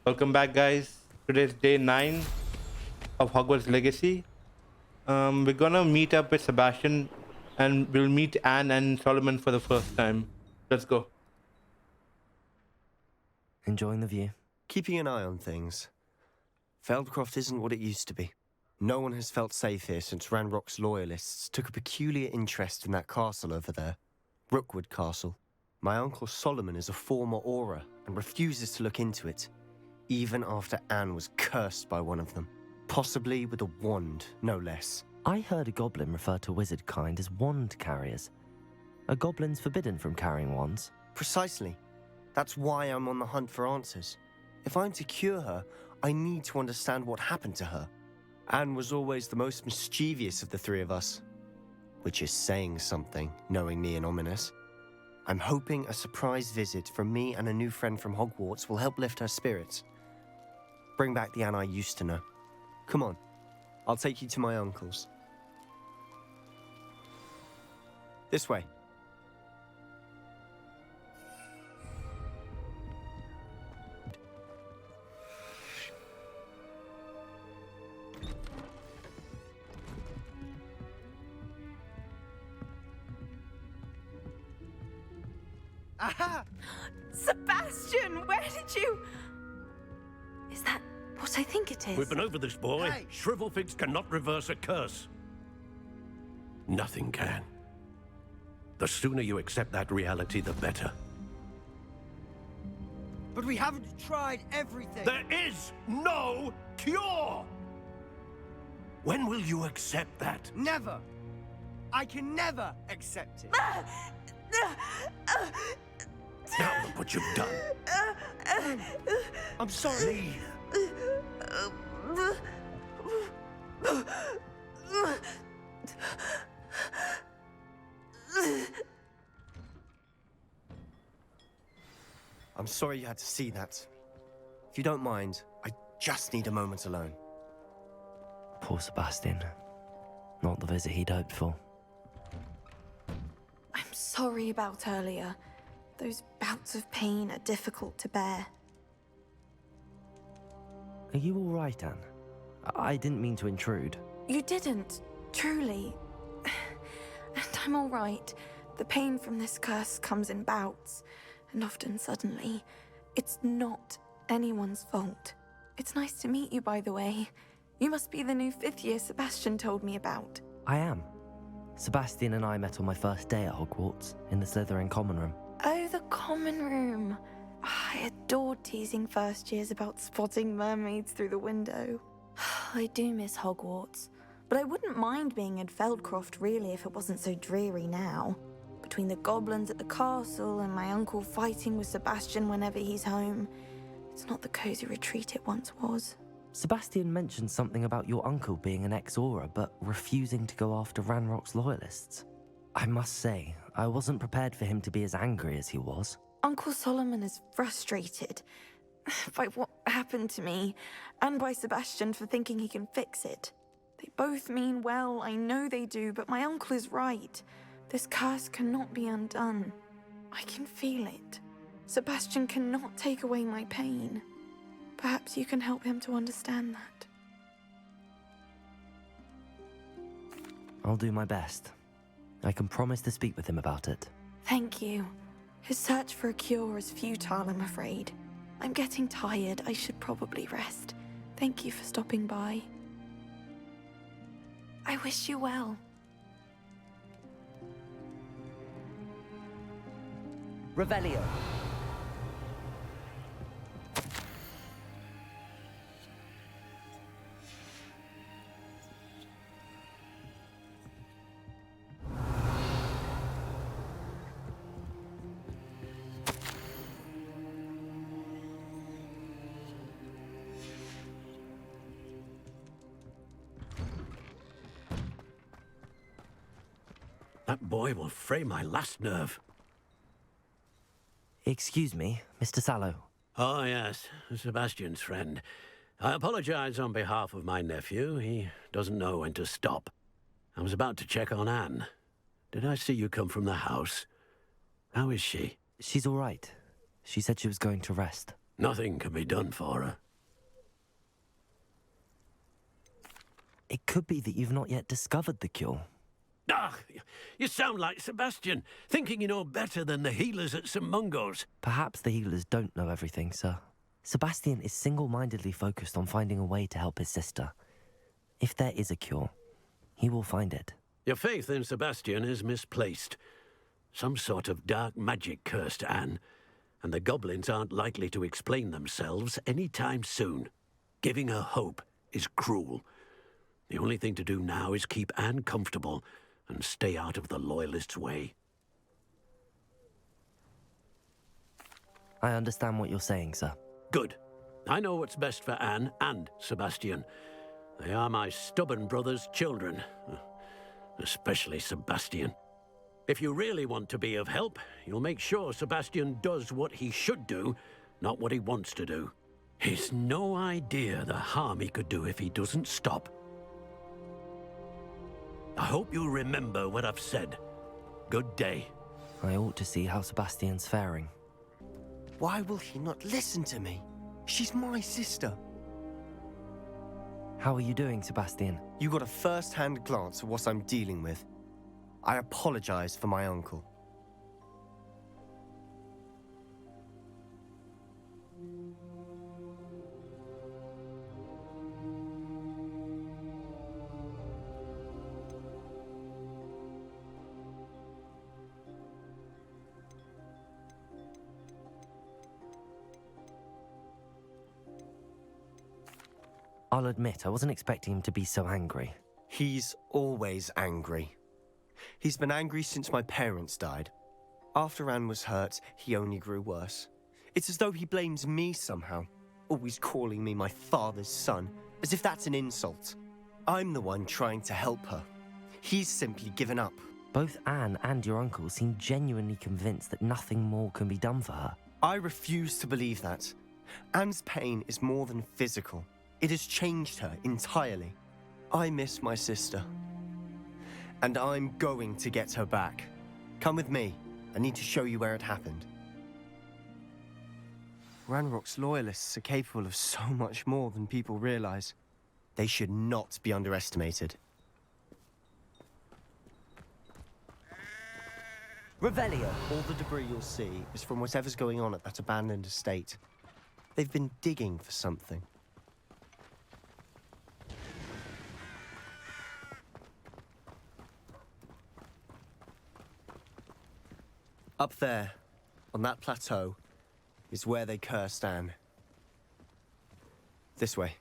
Welcome back, guys. Today's day 9 of Hogwarts Legacy. We're gonna meet up with Sebastian and we'll meet Anne and Solomon for the first time. Let's go. Enjoying the view? Keeping an eye on things. Feldcroft isn't what it used to be. No one has felt safe here since Ranrock's loyalists took a peculiar interest in that castle over there. Rookwood Castle. My uncle Solomon is a former Auror and refuses to look into it, even after Anne was cursed by one of them. Possibly with a wand, no less. I heard a goblin refer to wizard kind as wand carriers. Are goblins forbidden from carrying wands? Precisely. That's why I'm on the hunt for answers. If I'm to cure her, I need to understand what happened to her. Anne was always the most mischievous of the three of us. Which is saying something, knowing me and ominous. I'm hoping a surprise visit from me and a new friend from Hogwarts will help lift her spirits. Bring back the Anne I used to know. Come on, I'll take you to my uncle's. This way. Aha! Sebastian, where did you... Is that what I think it is? We've been over this, boy. Hey. Shrivelfigs cannot reverse a curse. Nothing can. The sooner you accept that reality, the better. But we haven't tried everything. There is no cure! When will you accept that? Never. I can never accept it. Now look what you've done. I'm sorry. Leave. I'm sorry you had to see that. If you don't mind, I just need a moment alone. Poor Sebastian. Not the visit he'd hoped for. I'm sorry about earlier. Those bouts of pain are difficult to bear. Are you all right, Anne? I didn't mean to intrude. You didn't, truly. And I'm all right. The pain from this curse comes in bouts, and often suddenly. It's not anyone's fault. It's nice to meet you, by the way. You must be the new 5th year Sebastian told me about. I am. Sebastian and I met on my first day at Hogwarts, in the Slytherin common room. Oh, the common room. I adored teasing first years about spotting mermaids through the window. I do miss Hogwarts, but I wouldn't mind being in Feldcroft really if it wasn't so dreary now. Between the goblins at the castle and my uncle fighting with Sebastian whenever he's home, it's not the cozy retreat it once was. Sebastian mentioned something about your uncle being an ex-Auror, but refusing to go after Ranrock's loyalists. I must say, I wasn't prepared for him to be as angry as he was. Uncle Solomon is frustrated by what happened to me, and by Sebastian for thinking he can fix it. They both mean well, I know they do, but my uncle is right. This curse cannot be undone. I can feel it. Sebastian cannot take away my pain. Perhaps you can help him to understand that. I'll do my best. I can promise to speak with him about it. Thank you. His search for a cure is futile, I'm afraid. I'm getting tired. I should probably rest. Thank you for stopping by. I wish you well. Revelio. That boy will fray my last nerve. Excuse me, Mr. Sallow. Oh, yes, Sebastian's friend. I apologize on behalf of my nephew. He doesn't know when to stop. I was about to check on Anne. Did I see you come from the house? How is she? She's all right. She said she was going to rest. Nothing can be done for her. It could be that you've not yet discovered the cure. Ah, you sound like Sebastian, thinking you know better than the healers at St. Mungo's. Perhaps the healers don't know everything, sir. Sebastian is single-mindedly focused on finding a way to help his sister. If there is a cure, he will find it. Your faith in Sebastian is misplaced. Some sort of dark magic cursed Anne, and the goblins aren't likely to explain themselves any time soon. Giving her hope is cruel. The only thing to do now is keep Anne comfortable and stay out of the Loyalists' way. I understand what you're saying, sir. Good. I know what's best for Anne and Sebastian. They are my stubborn brother's children. Especially Sebastian. If you really want to be of help, you'll make sure Sebastian does what he should do, not what he wants to do. He's no idea the harm he could do if he doesn't stop. I hope you'll remember what I've said. Good day. I ought to see how Sebastian's faring. Why will he not listen to me? She's my sister. How are you doing, Sebastian? You got a first-hand glance at what I'm dealing with. I apologize for my uncle. I'll admit, I wasn't expecting him to be so angry. He's always angry. He's been angry since my parents died. After Anne was hurt, he only grew worse. It's as though he blames me somehow, always calling me my father's son, as if that's an insult. I'm the one trying to help her. He's simply given up. Both Anne and your uncle seem genuinely convinced that nothing more can be done for her. I refuse to believe that. Anne's pain is more than physical. It has changed her entirely. I miss my sister. And I'm going to get her back. Come with me. I need to show you where it happened. Ranrock's loyalists are capable of so much more than people realize. They should not be underestimated. Revelio! All the debris you'll see is from whatever's going on at that abandoned estate. They've been digging for something. Up there, on that plateau, is where they cursed Anne. This way.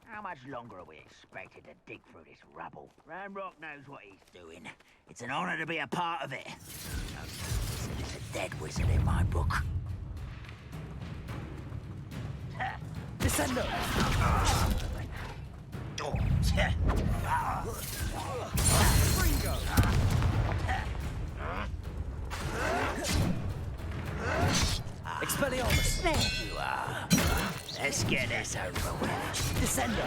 How much longer are we expected to dig through this rubble? Ranrock knows what he's doing. It's an honor to be a part of it. He's a dead wizard in my book. Descendo! Expelliarmus! There you are. Let's get this over with. Descendo!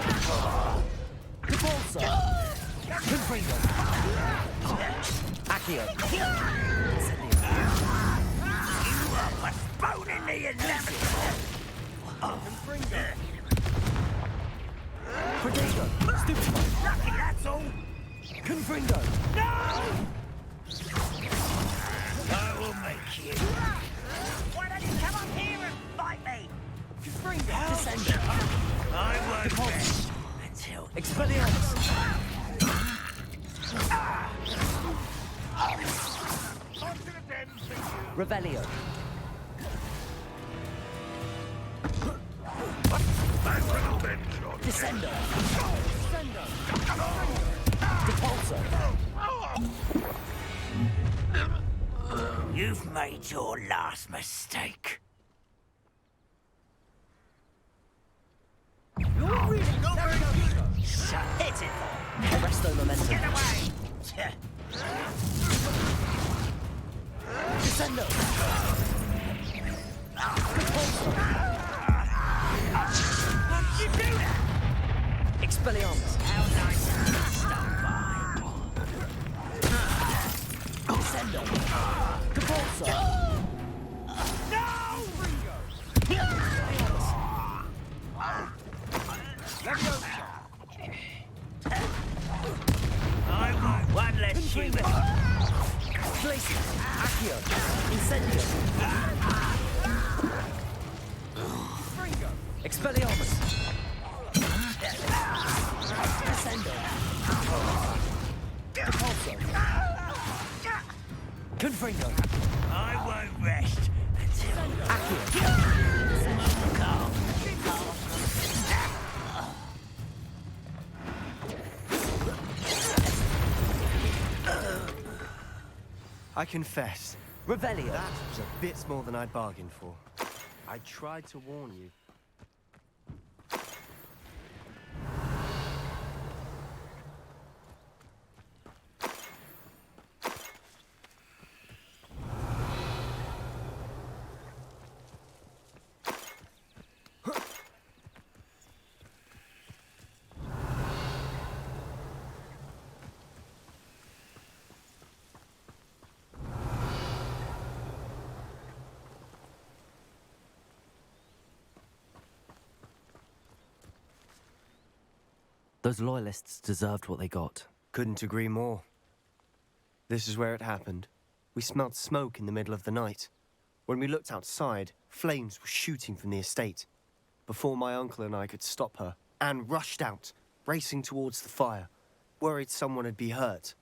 Repulsor! Confringo! Accio! You are postponing the inevitable. Confringo! Prodigo! Stupefy! Lucky, that's all. Confringo! No! I will make you. Why don't you come up here and fight me? Confringo! Descendo! I won't rest until... Expelliarmus! Revelio! Descendo! Descendo! Repulsor! You've made your last mistake. You're really not very good! Shut it! Arresto momentum! Get away! Descendo! Repulsor! What did you do that? Expelliarmus! How nice of you to stop by. Descendo. Capulso. One less human. Glacier. Accio. Incendio. Expelliarmus. Descendo. Capulso. Confringo. I won't rest until I confess, Revelio. that was a bit more than I'd bargained for. I tried to warn you. Those loyalists deserved what they got. Couldn't agree more. This is where it happened. We smelled smoke in the middle of the night. When we looked outside, flames were shooting from the estate. Before my uncle and I could stop her, Anne rushed out, racing towards the fire, worried someone had been hurt.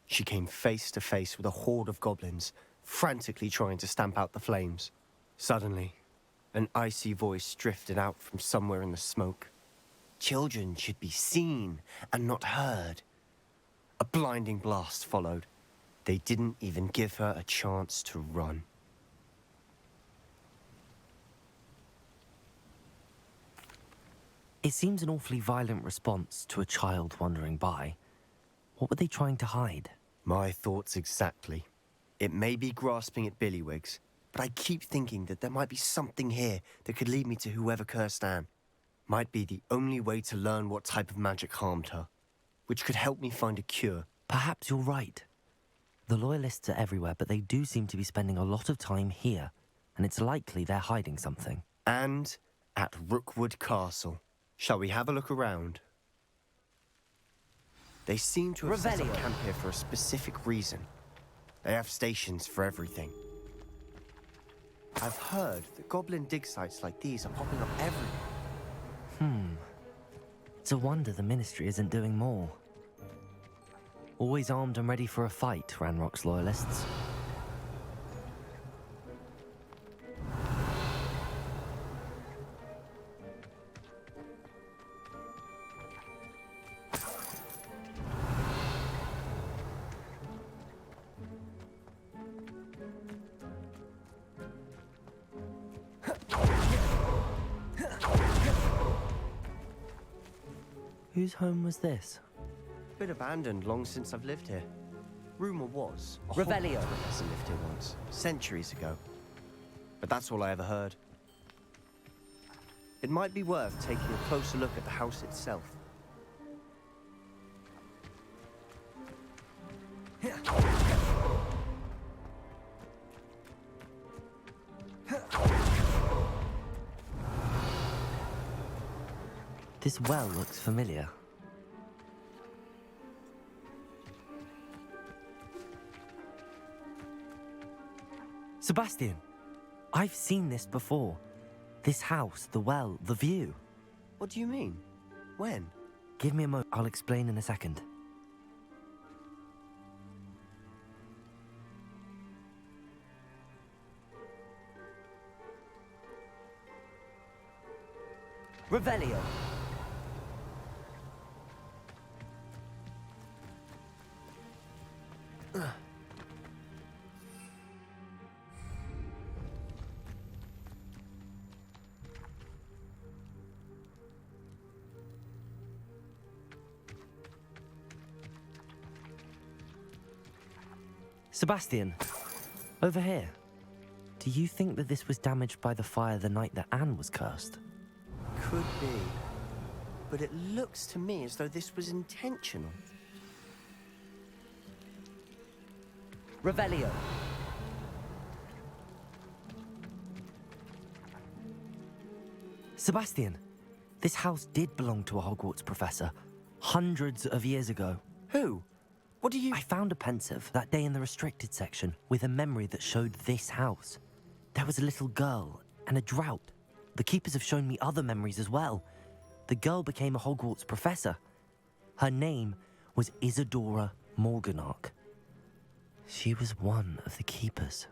She came face to face with a horde of goblins, frantically trying to stamp out the flames. Suddenly, an icy voice drifted out from somewhere in the smoke. Children should be seen and not heard. A blinding blast followed. They didn't even give her a chance to run. It seems an awfully violent response to a child wandering by. What were they trying to hide? My thoughts exactly. It may be grasping at billywhigs, but I keep thinking that there might be something here that could lead me to whoever cursed Anne. Might be the only way to learn what type of magic harmed her, which could help me find a cure. Perhaps you're right. The loyalists are everywhere, but they do seem to be spending a lot of time here, and it's likely they're hiding something. And at Rookwood Castle. Shall we have a look around? They seem to have set up Revelio. camp here for a specific reason. They have stations for everything. I've heard that goblin dig sites like these are popping up everywhere. It's a wonder the Ministry isn't doing more. Always armed and ready for a fight, Ranrock's loyalists. Whose home was this? Been abandoned long since I've lived here. Rumor was a Revelio. Hogwarts professor lived here once, centuries ago. But that's all I ever heard. It might be worth taking a closer look at the house itself. This well looks familiar. Sebastian, I've seen this before. This house, the well, the view. What do you mean? When? Give me a moment, I'll explain in a second. Revelio. Sebastian, over here. Do you think that this was damaged by the fire the night that Anne was cursed? Could be. But it looks to me as though this was intentional. Revelio. Sebastian, this house did belong to a Hogwarts professor hundreds of years ago. Who? What do you... I found a pensive that day in the restricted section with a memory that showed this house. There was a little girl and a drought. The keepers have shown me other memories as well. The girl became a Hogwarts professor. Her name was Isadora Morganach. She was one of the keepers.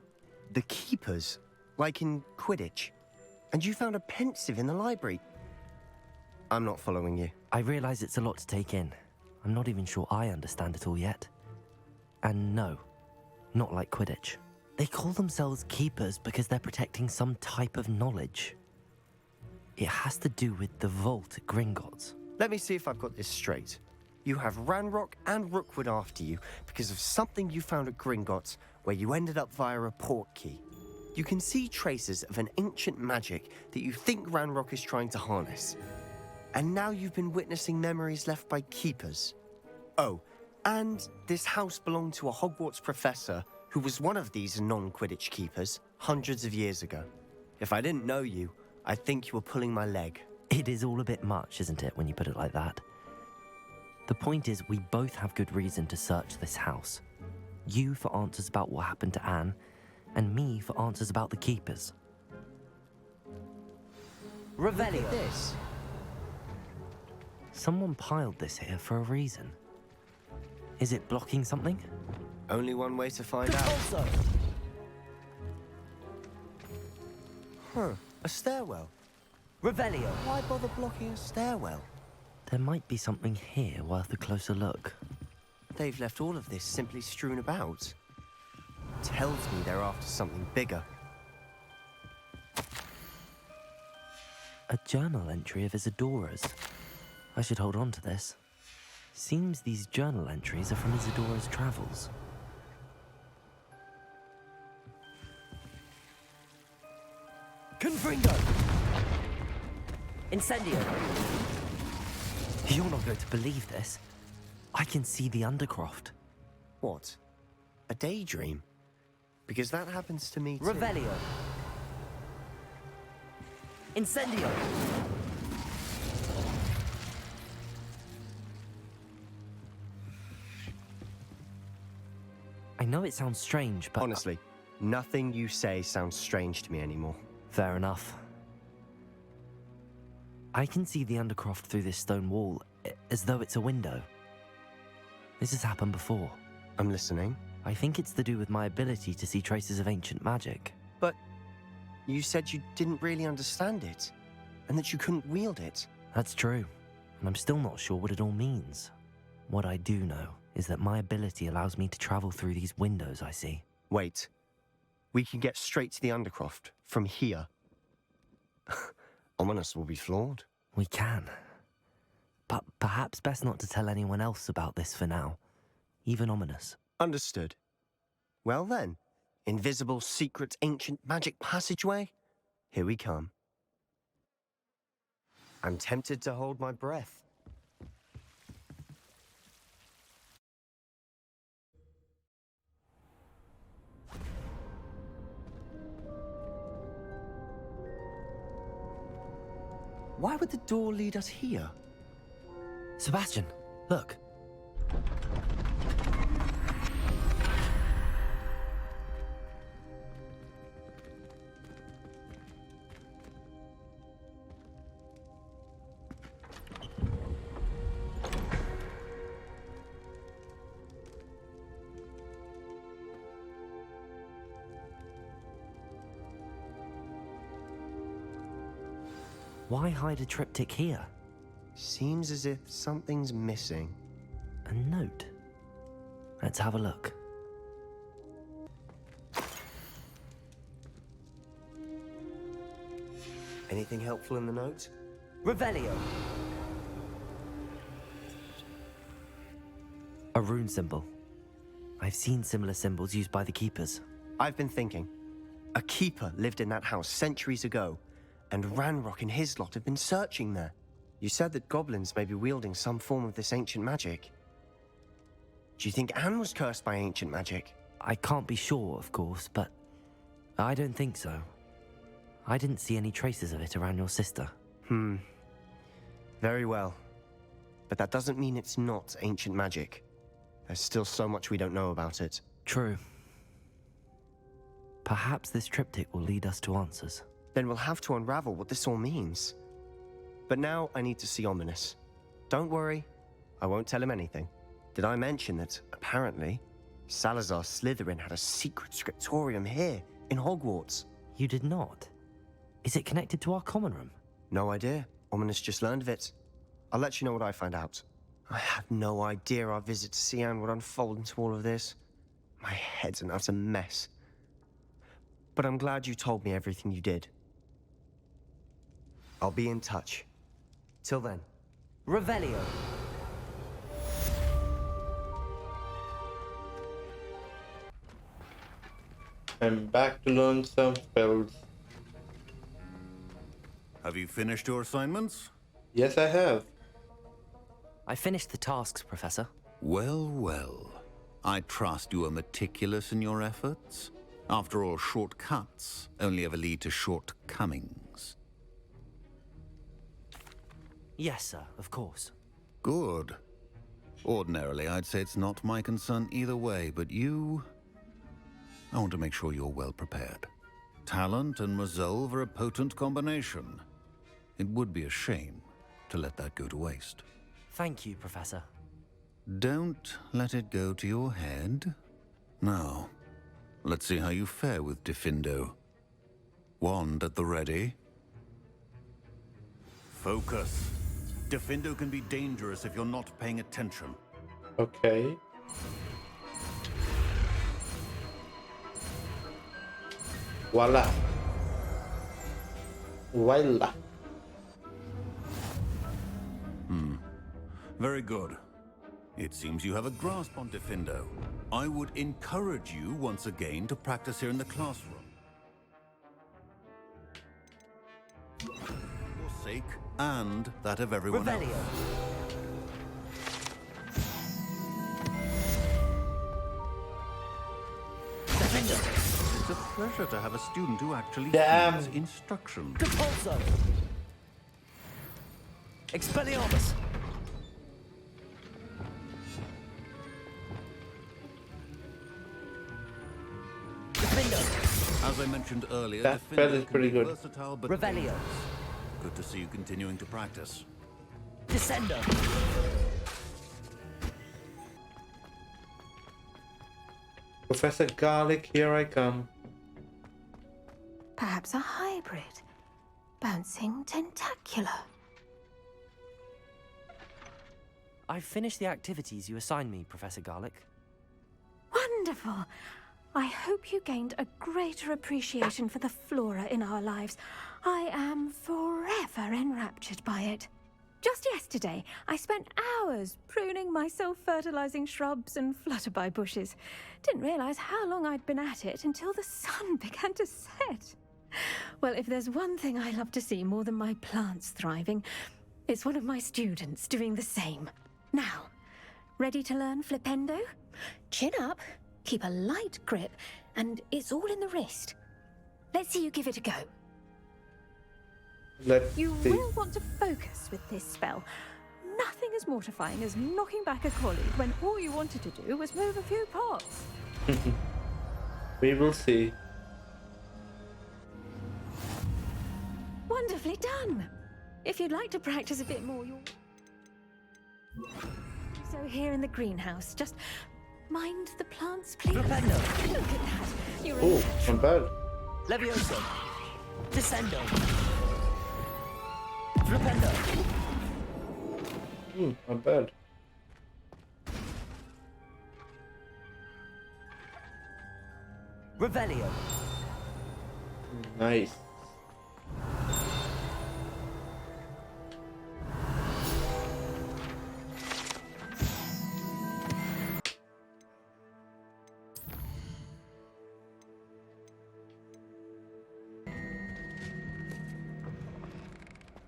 The keepers? Like in Quidditch? And you found a pensive in the library? I'm not following you. I realize it's a lot to take in. I'm not even sure I understand it all yet. And no, not like Quidditch. They call themselves keepers because they're protecting some type of knowledge. It has to do with the vault at Gringotts. Let me see if I've got this straight. You have Ranrock and Rookwood after you because of something you found at Gringotts where you ended up via a portkey. You can see traces of an ancient magic that you think Ranrock is trying to harness. And now you've been witnessing memories left by keepers. Oh, and this house belonged to a Hogwarts professor who was one of these non-Quidditch keepers hundreds of years ago. If I didn't know you, I'd think you were pulling my leg. It is all a bit much, isn't it, when you put it like that? The point is, we both have good reason to search this house. You for answers about what happened to Anne, and me for answers about the keepers. Revelio. Look at this. Someone piled this here for a reason. Is it blocking something? Only one way to find out. Compulso. Huh, a stairwell. Revelio. Why bother blocking a stairwell? There might be something here worth a closer look. They've left all of this simply strewn about. Tells me they're after something bigger. A journal entry of Isadora's. I should hold on to this. Seems these journal entries are from Isadora's travels. Confringo. Incendio. You're not going to believe this. I can see the Undercroft. What? A daydream? Because that happens to me too. Revelio. Incendio. I know it sounds strange, but... Honestly, nothing you say sounds strange to me anymore. Fair enough. I can see the Undercroft through this stone wall, as though it's a window. This has happened before. I'm listening. I think it's to do with my ability to see traces of ancient magic. But you said you didn't really understand it, and that you couldn't wield it. That's true, and I'm still not sure what it all means. What I do know is that my ability allows me to travel through these windows I see. Wait. We can get straight to the Undercroft from here. Ominous will be flawed. We can. But perhaps best not to tell anyone else about this for now. Even Ominous. Understood. Well then, invisible, secret, ancient magic passageway? Here we come. I'm tempted to hold my breath. Why would the door lead us here? Sebastian, look. Why hide a triptych here? Seems as if something's missing. A note. Let's have a look. Anything helpful in the note? Revelio. A rune symbol. I've seen similar symbols used by the keepers. I've been thinking. A keeper lived in that house centuries ago, and Ranrock and his lot have been searching there. You said that goblins may be wielding some form of this ancient magic. Do you think Anne was cursed by ancient magic? I can't be sure, of course, but I don't think so. I didn't see any traces of it around your sister. Very well. But that doesn't mean it's not ancient magic. There's still so much we don't know about it. True. Perhaps this triptych will lead us to answers. Then we'll have to unravel what this all means. But now I need to see Ominous. Don't worry, I won't tell him anything. Did I mention that, apparently, Salazar Slytherin had a secret scriptorium here, in Hogwarts? You did not? Is it connected to our common room? No idea. Ominous just learned of it. I'll let you know what I find out. I had no idea our visit to Cian would unfold into all of this. My head's an utter mess. But I'm glad you told me everything you did. I'll be in touch. Till then. Revelio. I'm back to learn some spells. Have you finished your assignments? Yes, I have. I finished the tasks, Professor. Well, well. I trust you are meticulous in your efforts. After all, shortcuts only ever lead to shortcomings. Yes, sir, of course. Good. Ordinarily, I'd say it's not my concern either way, but you... I want to make sure you're well prepared. Talent and resolve are a potent combination. It would be a shame to let that go to waste. Thank you, Professor. Don't let it go to your head. Now, let's see how you fare with Diffindo. Wand at the ready. Focus. Diffindo can be dangerous if you're not paying attention. Okay. Voila. Voila. Very good. It seems you have a grasp on Diffindo. I would encourage you once again to practice here in the classroom. For your sake and that of everyone else. Revelio. It's a pleasure to have a student who actually Damn. heeds instruction. Compulso. Expelliarmus. As I mentioned earlier, That Diffindo spell is can pretty be good. versatile but Revelio. good to see you continuing to practice. Descendo. Professor Garlic, here I come. Perhaps a hybrid. Bouncing tentacular. I've finished the activities you assigned me, Professor Garlic. Wonderful. I hope you gained a greater appreciation for the flora in our lives. I am forever enraptured by it. Just yesterday, I spent hours pruning my self-fertilizing shrubs and flutterby bushes. Didn't realize how long I'd been at it until the sun began to set. Well, if there's one thing I love to see more than my plants thriving, it's one of my students doing the same. Now, ready to learn Flipendo? Chin up, keep a light grip, and it's all in the wrist. Let's see you give it a go. Let's You see. will want to focus with this spell. Nothing as mortifying as knocking back a colleague when all you wanted to do was move a few pots. We will see. Wonderfully done. If you'd like to practice a bit more, you'll... So here in the greenhouse, just mind the plants, please. Flipendo. Look at that. You're a Oh, not bad. Levioso. Descendo. Flipendo. Not bad. Revelio. Nice.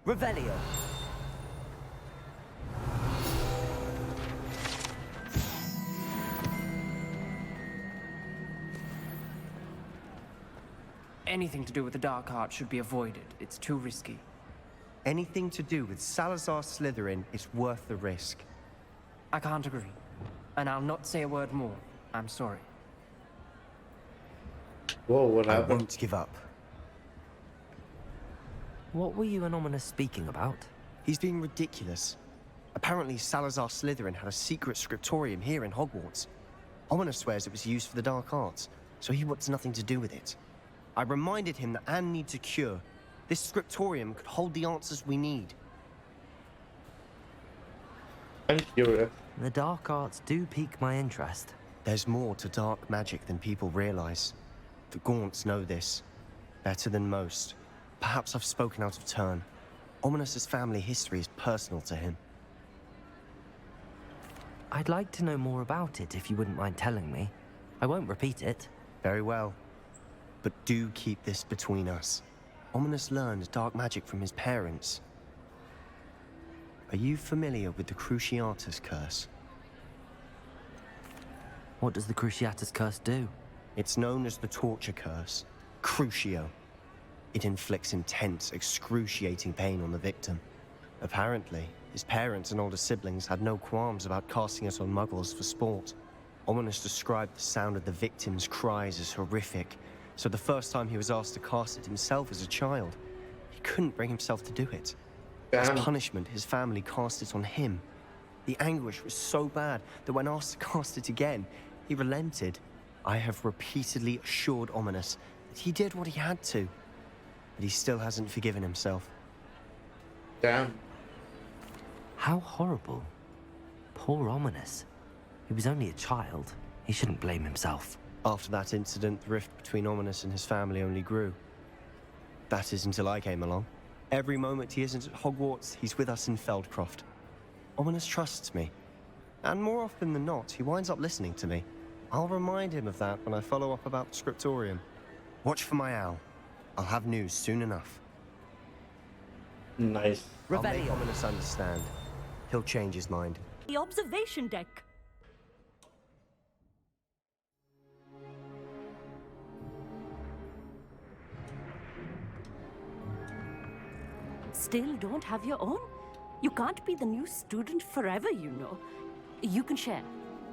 Revelio. Anything to do with the dark art should be avoided. It's too risky. Anything to do with Salazar Slytherin is worth the risk. I can't agree. And I'll not say a word more. I'm sorry. Whoa, what I happened? won't give up. What were you and Ominous speaking about? He's being ridiculous. Apparently, Salazar Slytherin had a secret scriptorium here in Hogwarts. Ominous swears it was used for the dark arts, so he wants nothing to do with it. I reminded him that Anne needs a cure. This scriptorium could hold the answers we need. I'm curious. The dark arts do pique my interest. There's more to dark magic than people realize. The Gaunts know this. Better than most. Perhaps I've spoken out of turn. Ominous's family history is personal to him. I'd like to know more about it if you wouldn't mind telling me. I won't repeat it. Very well. But do keep this between us. Ominous learned dark magic from his parents. Are you familiar with the Cruciatus Curse? What does the Cruciatus Curse do? It's known as the Torture Curse. Crucio. It inflicts intense, excruciating pain on the victim. Apparently, his parents and older siblings had no qualms about casting it on muggles for sport. Ominous described the sound of the victim's cries as horrific, so the first time he was asked to cast it himself as a child, he couldn't bring himself to do it. As punishment, his family cast it on him. The anguish was so bad that when asked to cast it again, he relented. I have repeatedly assured Ominous that he did what he had to, but he still hasn't forgiven himself. Damn. How horrible. Poor Ominous. He was only a child. He shouldn't blame himself. After that incident, the rift between Ominous and his family only grew. That is until I came along. Every moment he isn't at Hogwarts, he's with us in Feldcroft. Ominous trusts me. And more often than not, he winds up listening to me. I'll remind him of that when I follow up about the scriptorium. Watch for my owl. I'll have news soon enough. Nice. I'll make Ominous understand. He'll change his mind. The observation deck. Still don't have your own? You can't be the new student forever, you know. You can share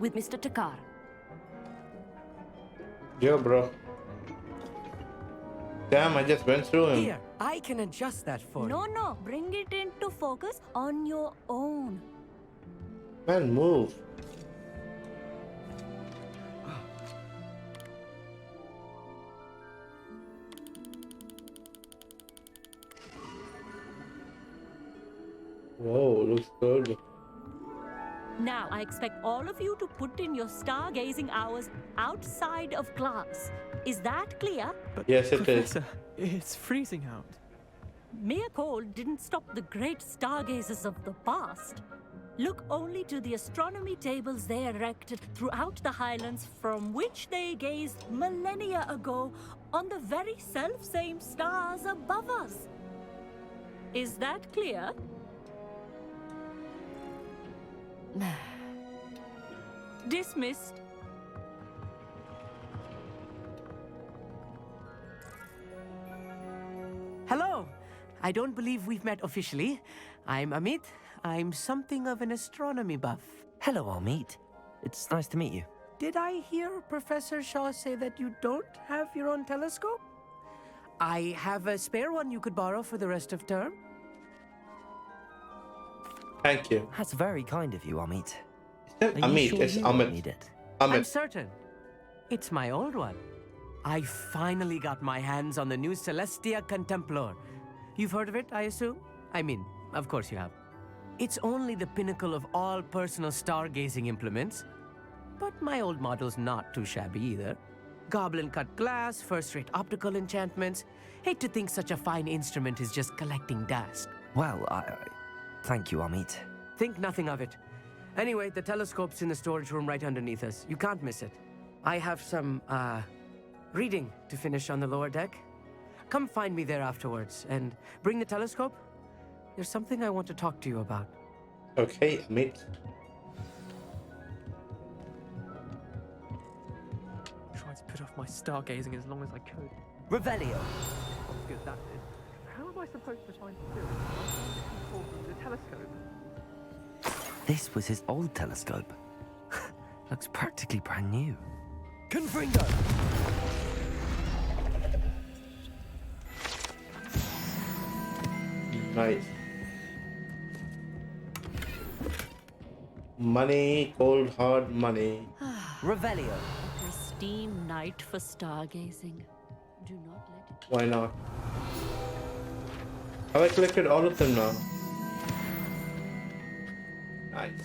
with Mr. Takar. Yo, bro. Damn, I just went through him. Here, I can adjust that for you. No, bring it into focus on your own. Man, move. Whoa, looks good. Now, I expect all of you to put in your stargazing hours outside of class. Is that clear? But Yes, it is. Professor, it's freezing out. Mere cold didn't stop the great stargazers of the past. Look only to the astronomy tables they erected throughout the Highlands, from which they gazed millennia ago on the very self-same stars above us. Is that clear? Dismissed. Hello. I don't believe we've met officially. I'm Amit. I'm something of an astronomy buff. Hello, Amit. It's nice to meet you. Did I hear Professor Shaw say that you don't have your own telescope? I have a spare one you could borrow for the rest of term. Thank you. That's very kind of you, Amit. It's not Amit, it's you don't Amit. need it? I'm Amit. certain. It's my old one. I finally got my hands on the new Celestia Contemplar. You've heard of it, I assume? I mean, of course you have. It's only the pinnacle of all personal stargazing implements. But my old model's not too shabby either. Goblin-cut glass, first-rate optical enchantments. Hate to think such a fine instrument is just collecting dust. Well, thank you, Amit. Think nothing of it. Anyway, the telescope's in the storage room right underneath us. You can't miss it. I have some, reading to finish on the lower deck. Come find me there afterwards, and bring the telescope. There's something I want to talk to you about. Okay, Amit. Tried to put off my stargazing as long as I could. Revelio. Good, that's it. How am I supposed to find Spirit? The telescope. This was his old telescope. Looks practically brand new. Confringo! Nice. Money, cold hard money. Revelio. A pristine night for stargazing. Do not let it. Why not? Have I collected all of them now? Nice.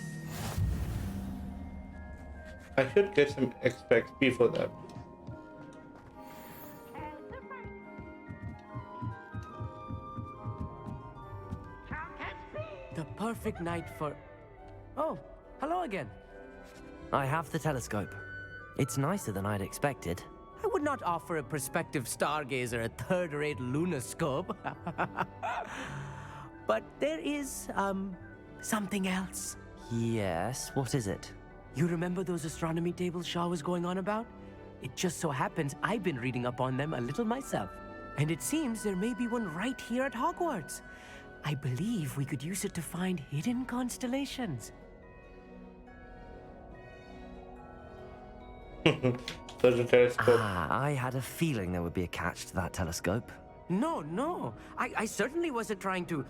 I should get some extra XP for that. The perfect night for... Oh, hello again. I have the telescope. It's nicer than I'd expected. I would not offer a prospective stargazer a third-rate lunoscope. But there is, something else. Yes, what is it? You remember those astronomy tables Shaw was going on about? It just so happens I've been reading up on them a little myself. And it seems there may be one right here at Hogwarts. I believe we could use it to find hidden constellations. There's a telescope. I had a feeling there would be a catch to that telescope. No. I certainly wasn't trying to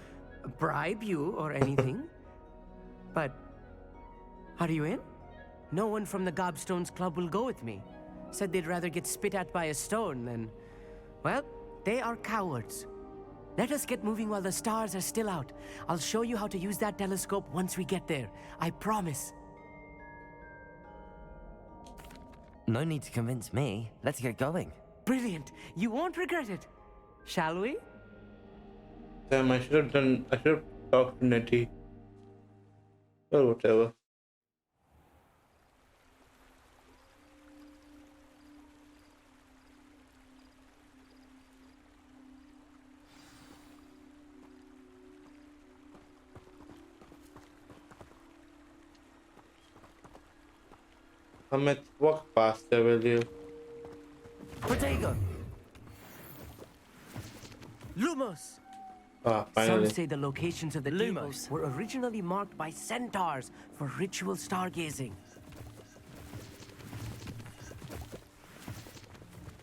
bribe you or anything. But are you in? No one from the Gobstones Club will go with me. Said they'd rather get spit at by a stone than... Well, they are cowards. Let us get moving while the stars are still out. I'll show you how to use that telescope once we get there. I promise. No need to convince me. Let's get going. Brilliant. You won't regret it. Shall we? Damn, I should have talked to Nettie. Or whatever. Amit, walk faster, will you? Protego! Lumos! Ah, finally. Some say the locations of the tables were originally marked by centaurs for ritual stargazing.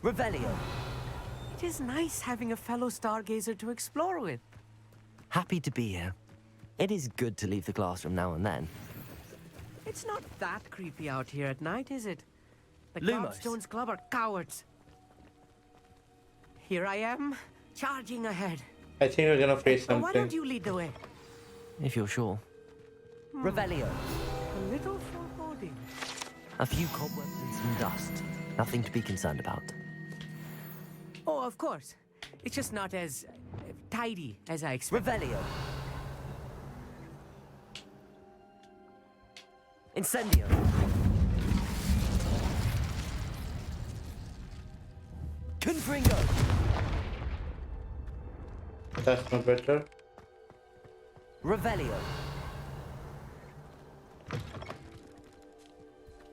Revelio. It is nice having a fellow stargazer to explore with. Happy to be here. It is good to leave the classroom now and then. It's not that creepy out here at night, is it? The Lumos. Gobstones Club are cowards. Here I am, charging ahead. I think we're gonna face Why don't something. you lead the way? If you're sure. Revelio. A little foreboding. A few cobwebs and some dust. Nothing to be concerned about. Oh, of course. It's just not as tidy as I expected. Revelio. Incendio. Confringo. That's not better. Revelio.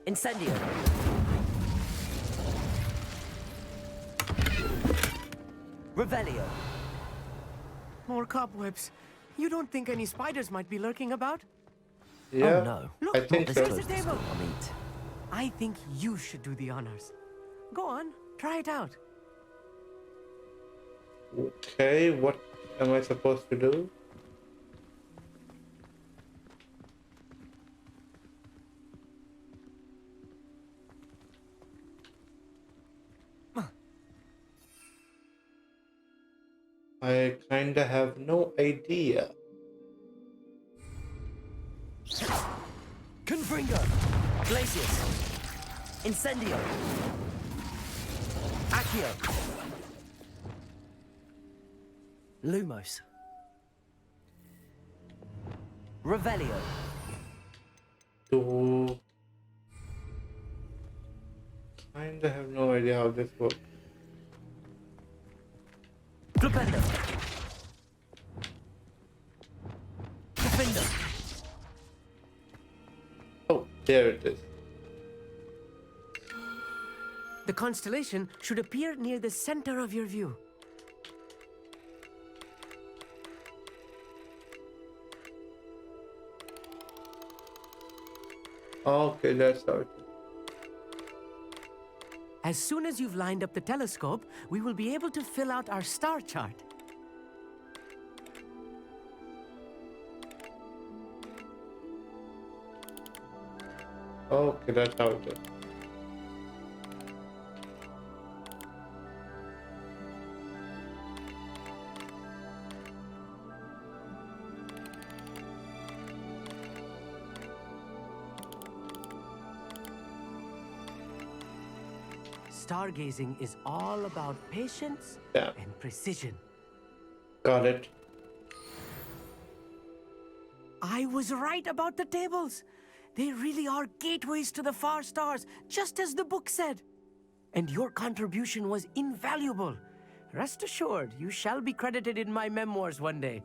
Incendio. Revelio. More cobwebs. You don't think any spiders might be lurking about? Yeah, Oh no. Look, I think Not so. this There's close a to table. school, I'll meet. I think you should do the honors. Go on, try it out. Okay, what am I supposed to do? I kinda have no idea. Confringo. Glacius. Incendio. Accio. Lumos. Revelio. To kinda have no idea how this works. Flipendo. Defender. Oh, there it is. The constellation should appear near the center of your view. Okay, that's how it is. As soon as you've lined up the telescope, we will be able to fill out our star chart. Okay, that's how it is. Stargazing is all about patience Yeah. and precision. Got it. I was right about the tables. They really are gateways to the far stars, just as the book said. And your contribution was invaluable. Rest assured, you shall be credited in my memoirs one day.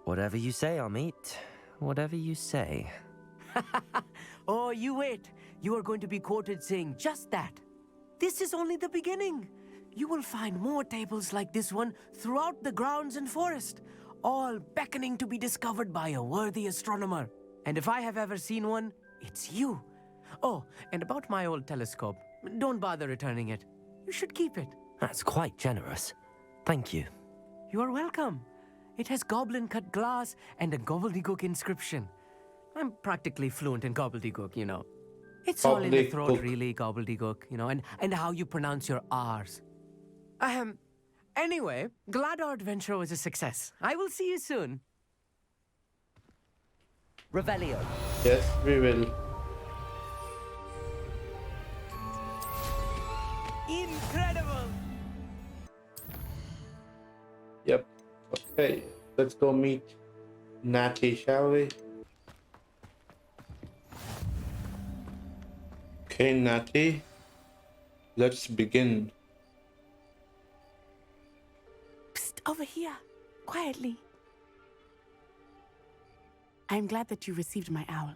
Whatever you say, Amit. Whatever you say. Oh, you wait. You are going to be quoted saying just that. This is only the beginning. You will find more tables like this one throughout the grounds and forest, all beckoning to be discovered by a worthy astronomer. And if I have ever seen one, it's you. Oh, and about my old telescope, don't bother returning it. You should keep it. That's quite generous. Thank you. You are welcome. It has goblin-cut glass and a gobbledygook inscription. I'm practically fluent in gobbledygook, you know. It's all in the throat, Gobbledygook. really, gobbledygook, you know, and how you pronounce your R's. Anyway, glad our adventure was a success. I will see you soon. Revelio. Yes, we will. Incredible! Yep. Okay, let's go meet Natty, shall we? Okay, Natty, let's begin. Psst, over here, quietly. I'm glad that you received my owl.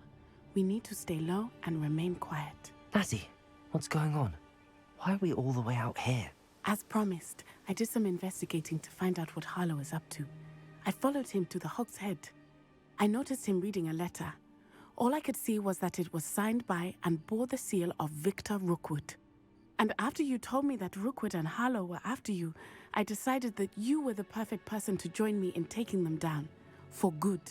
We need to stay low and remain quiet. Natty, what's going on? Why are we all the way out here? As promised, I did some investigating to find out what Harlow is up to. I followed him to the Hog's Head. I noticed him reading a letter. All I could see was that it was signed by and bore the seal of Victor Rookwood. And after you told me that Rookwood and Harlow were after you, I decided that you were the perfect person to join me in taking them down. For good.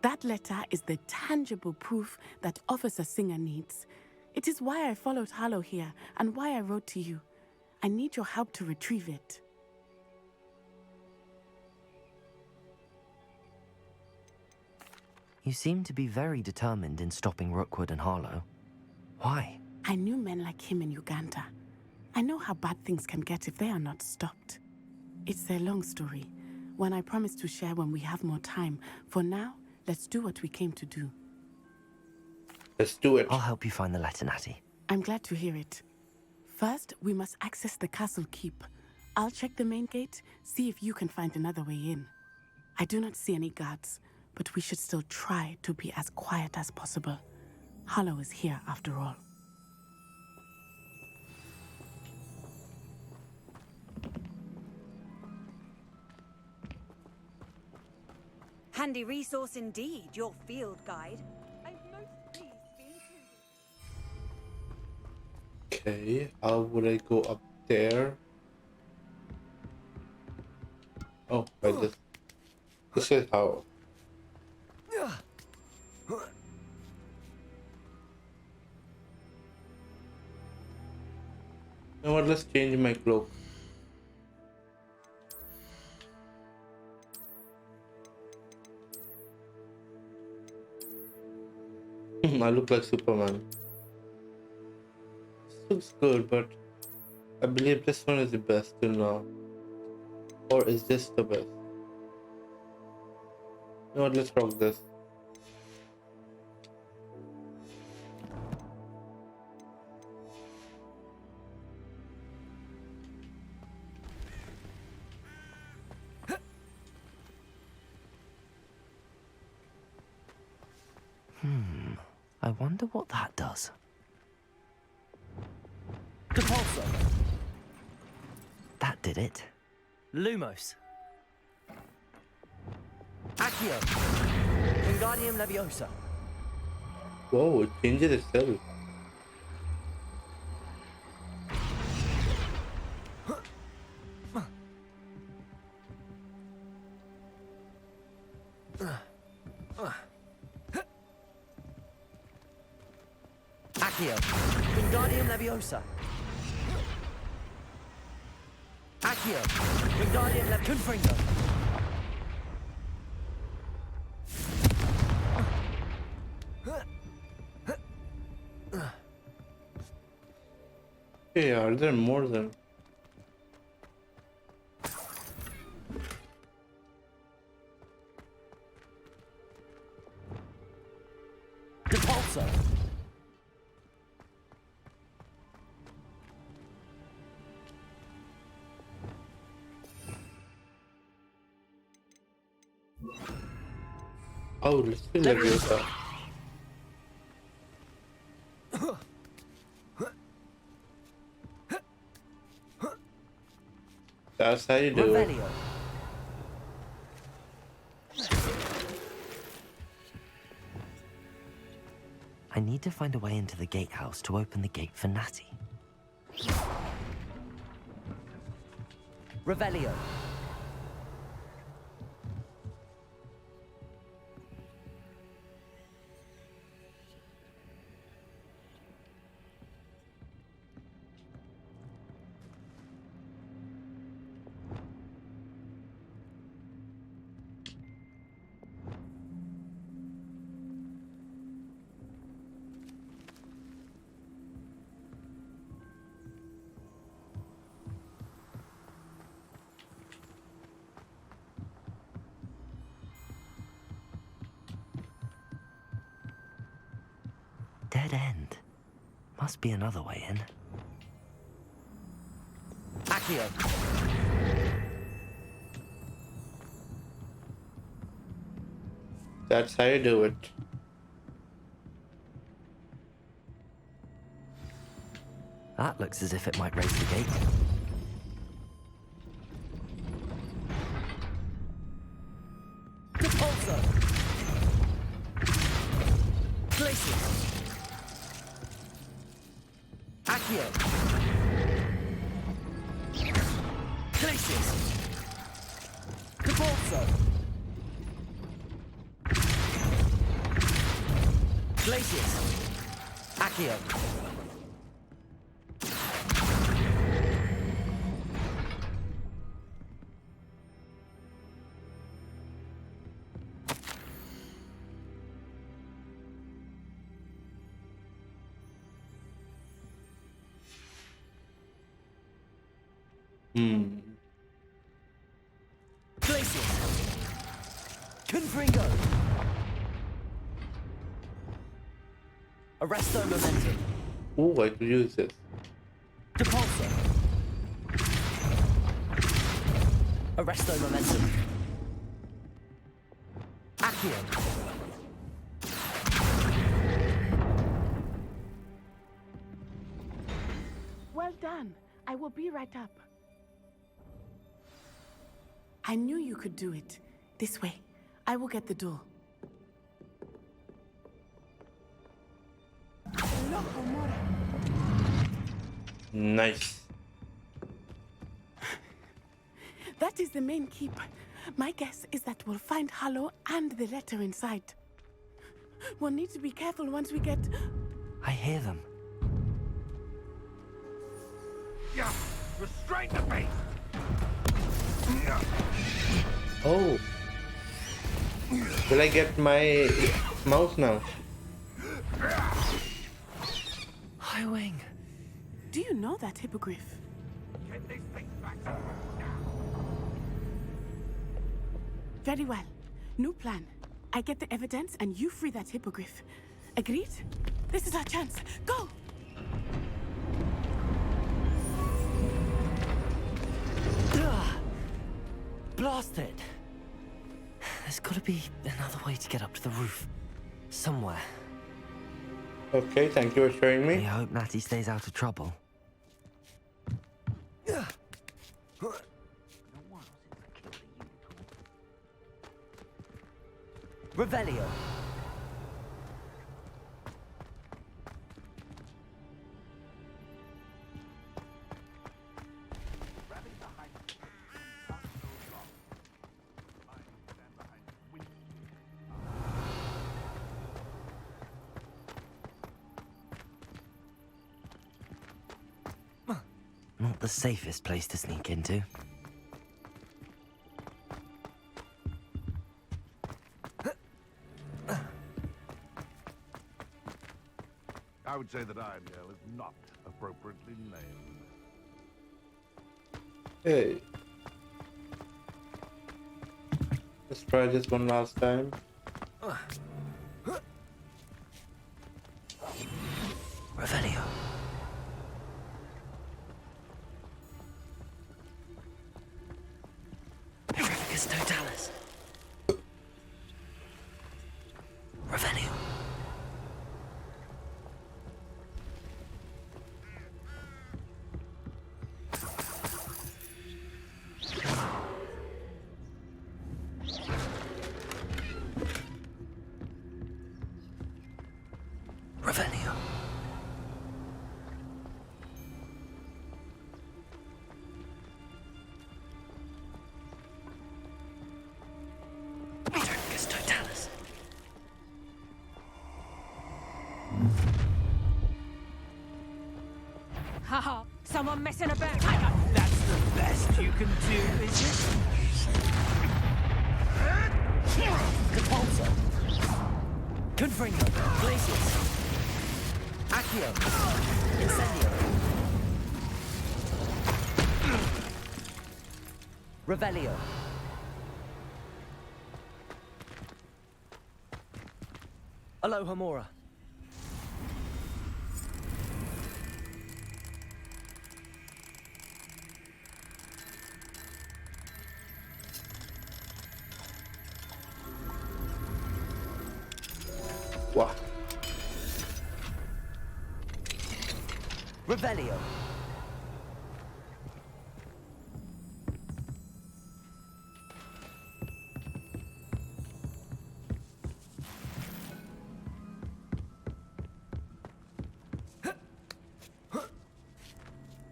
That letter is the tangible proof that Officer Singer needs. It is why I followed Harlow here and why I wrote to you. I need your help to retrieve it. You seem to be very determined in stopping Rookwood and Harlow. Why? I knew men like him in Uganda. I know how bad things can get if they are not stopped. It's a long story, one I promise to share when we have more time. For now, let's do what we came to do. Let's do it. I'll help you find the letter, Natty. I'm glad to hear it. First, we must access the castle keep. I'll check the main gate, see if you can find another way in. I do not see any guards, but we should still try to be as quiet as possible. Harlow is here after all. Handy resource indeed, your field guide. I'm most pleased to be included. Okay, how would I go up there? Oh, by this. This is how. You know what? Let's change my cloak. I look like Superman. This looks good, but I believe this one is the best till now. Or is this the best? You know what? Let's rock this. I wonder what that does. Depulso. That did it. Lumos. Accio. Wingardium Leviosa. Whoa, it changes itself. Accio. Wingardium Leviosa. Accio. Wingardium Leviosa. Confringo. Hey, are there more than? Depulso. Oh, let's see Leviosa. That's how you do it. I need to find a way into the gatehouse to open the gate for Natty. Revelio. Dead end. Must be another way in. Accio. That's how you do it. That looks as if it might raise the gate. Depulso. Glacius. Accio. Glacius. Depulso. Glacius. Accio. Glacius. Confringo. Arresto Momentum. Oh, I could use this. Depulso. Arresto Momentum. Accio. Well done. I will be right up. I knew you could do it. This way. I will get the door. Nice. That is the main keep. My guess is that we'll find Hallow and the letter inside. We'll need to be careful once we get... I hear them. Yeah, restrain the beast. Oh. Will I get my mouse now? HighWing. Do you know that hippogriff? Get this thing back. Very well. New plan. I get the evidence and you free that hippogriff. Agreed? This is our chance. Go! Blasted! There's gotta be another way to get up to the roof. Somewhere. Okay, thank you for showing I me. hope Natty stays out of trouble. Revelio. Not the safest place to sneak into. I would say that Irondale is not appropriately named. Hey. Let's try this one last time. Revelio. Perificus totalis. Revelio. Revelio. Perificus totalis. Haha, someone messing about. That's the best you can do, is it? Capulso. Confringo. Glacius. Accio. Incendio. Revelio. Aloha Mora. Wow. Revelio.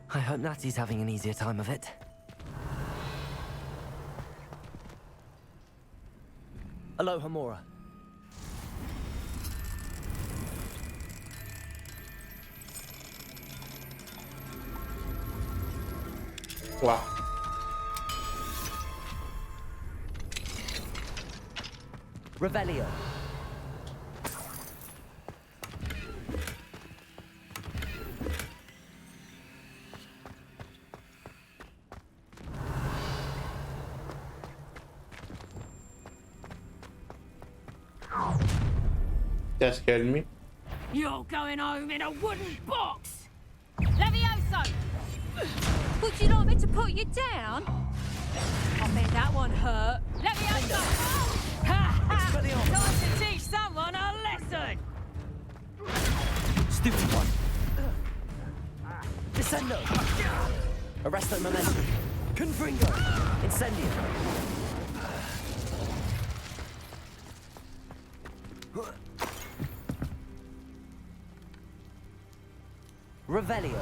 I hope Natty's having an easier time of it. Aloha Mora. Wow. Revelio. That scared me. You're going home in a wooden box! Levioso! Would you like me to put you down? I bet that one hurt. Levioso! Ha ha! Time to teach someone a lesson! Stupid one. Descendo. Arresto momentum. Confringo. Incendio. Revelio.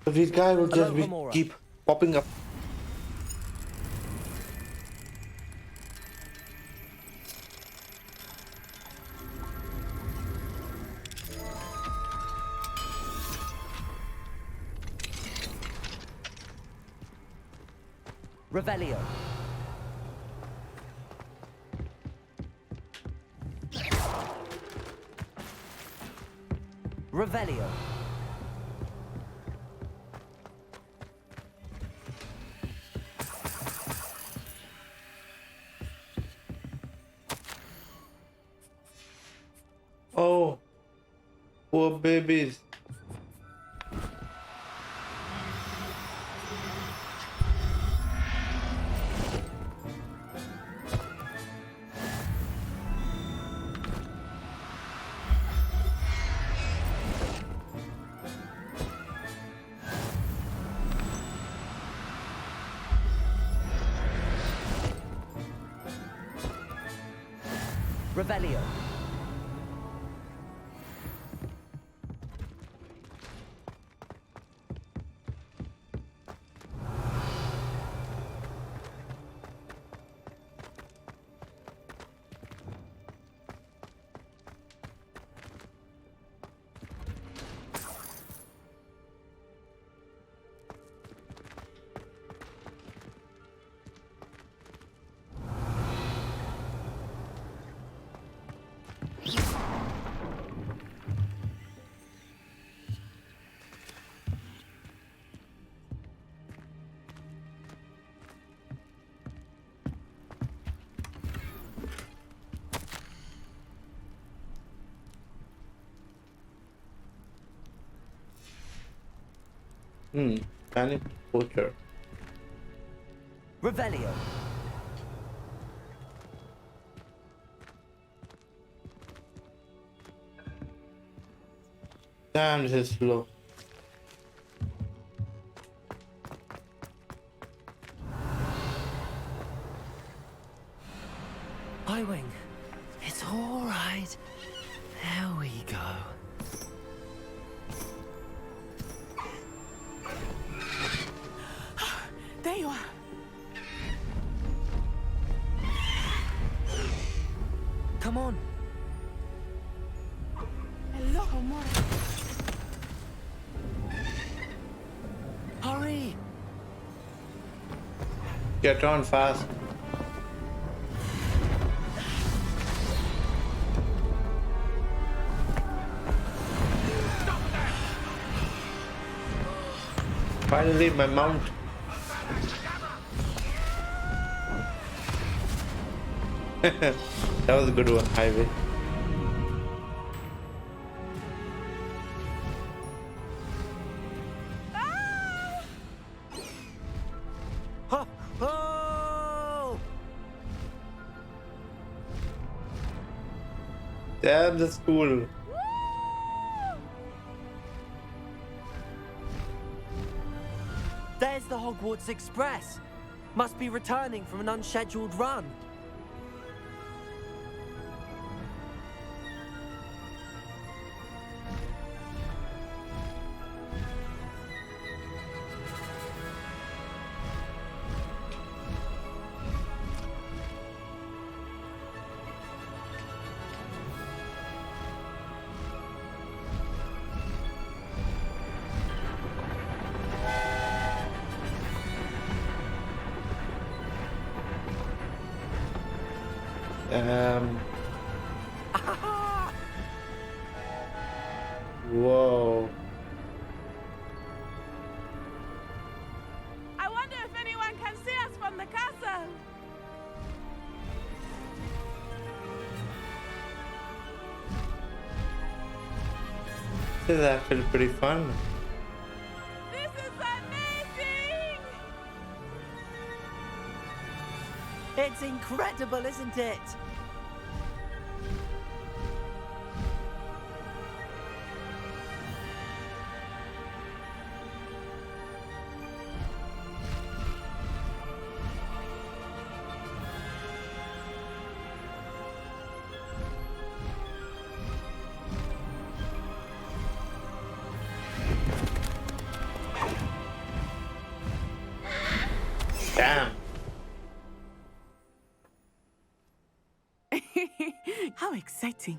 So these guys will just Aloha Mora. keep popping up. Revelio. Revelio. Oh, poor babies. Revelio. Panic poacher. Revelio. Damn, this is slow. HighWing. It's all right. There we go. There you are. Come on. Hello, Homura. Hurry. Get on fast. Finally, my mount. That was a good one, highway. Oh! Oh! Damn, that's cool. There's the Hogwarts Express. Must be returning from an unscheduled run. Whoa. I wonder if anyone can see us from the castle. This is actually pretty fun. This is amazing! It's incredible, isn't it? Damn. How exciting.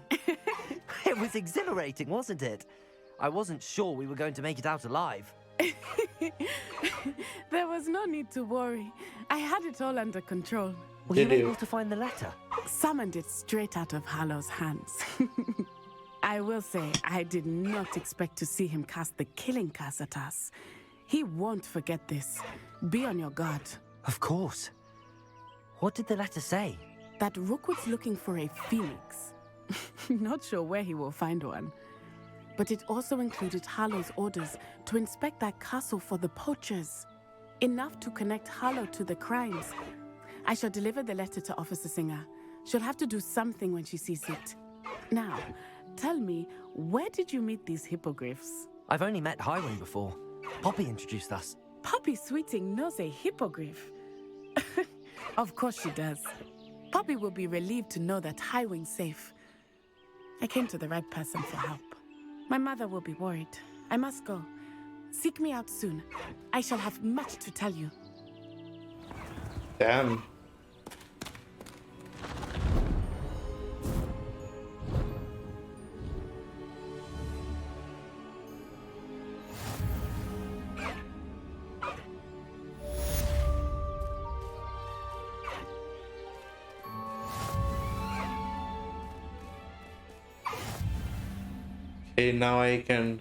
It was exhilarating, wasn't it? I wasn't sure we were going to make it out alive. There was no need to worry. I had it all under control. Were you able to find the letter? Summoned it straight out of Hallow's hands. I will say, I did not expect to see him cast the killing curse at us. He won't forget this. Be on your guard. Of course. What did the letter say? That Rookwood's looking for a phoenix. Not sure where he will find one. But it also included Hallow's orders to inspect that castle for the poachers. Enough to connect Hallow to the crimes. I shall deliver the letter to Officer Singer. She'll have to do something when she sees it. Now, tell me, where did you meet these hippogriffs? I've only met HighWing before. Poppy introduced us. Poppy Sweeting knows a hippogriff. Of course she does. Poppy will be relieved to know that HighWing's safe. I came to the right person for help. My mother will be worried. I must go. Seek me out soon. I shall have much to tell you. Damn. Okay, now I can.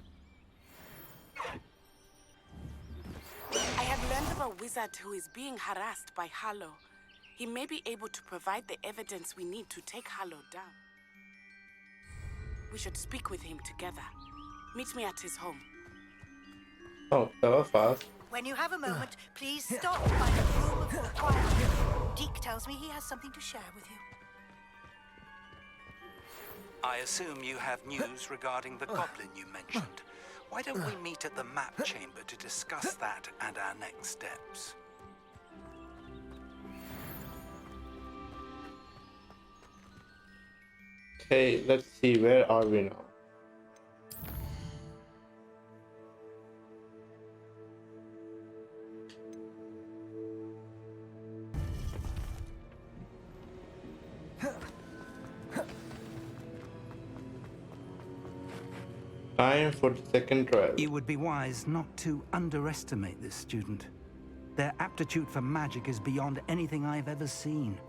I have learned of a wizard who is being harassed by Harlow. He may be able to provide the evidence we need to take Harlow down. We should speak with him together. Meet me at his home. Oh, that was fast. When you have a moment, please stop by the room of requirement. Deke tells me he has something to share with you. I assume you have news regarding the goblin you mentioned. Why don't we meet at the map chamber to discuss that and our next steps? Okay, let's see, where are we now? Time for the second trial. It would be wise not to underestimate this student. Their aptitude for magic is beyond anything I've ever seen,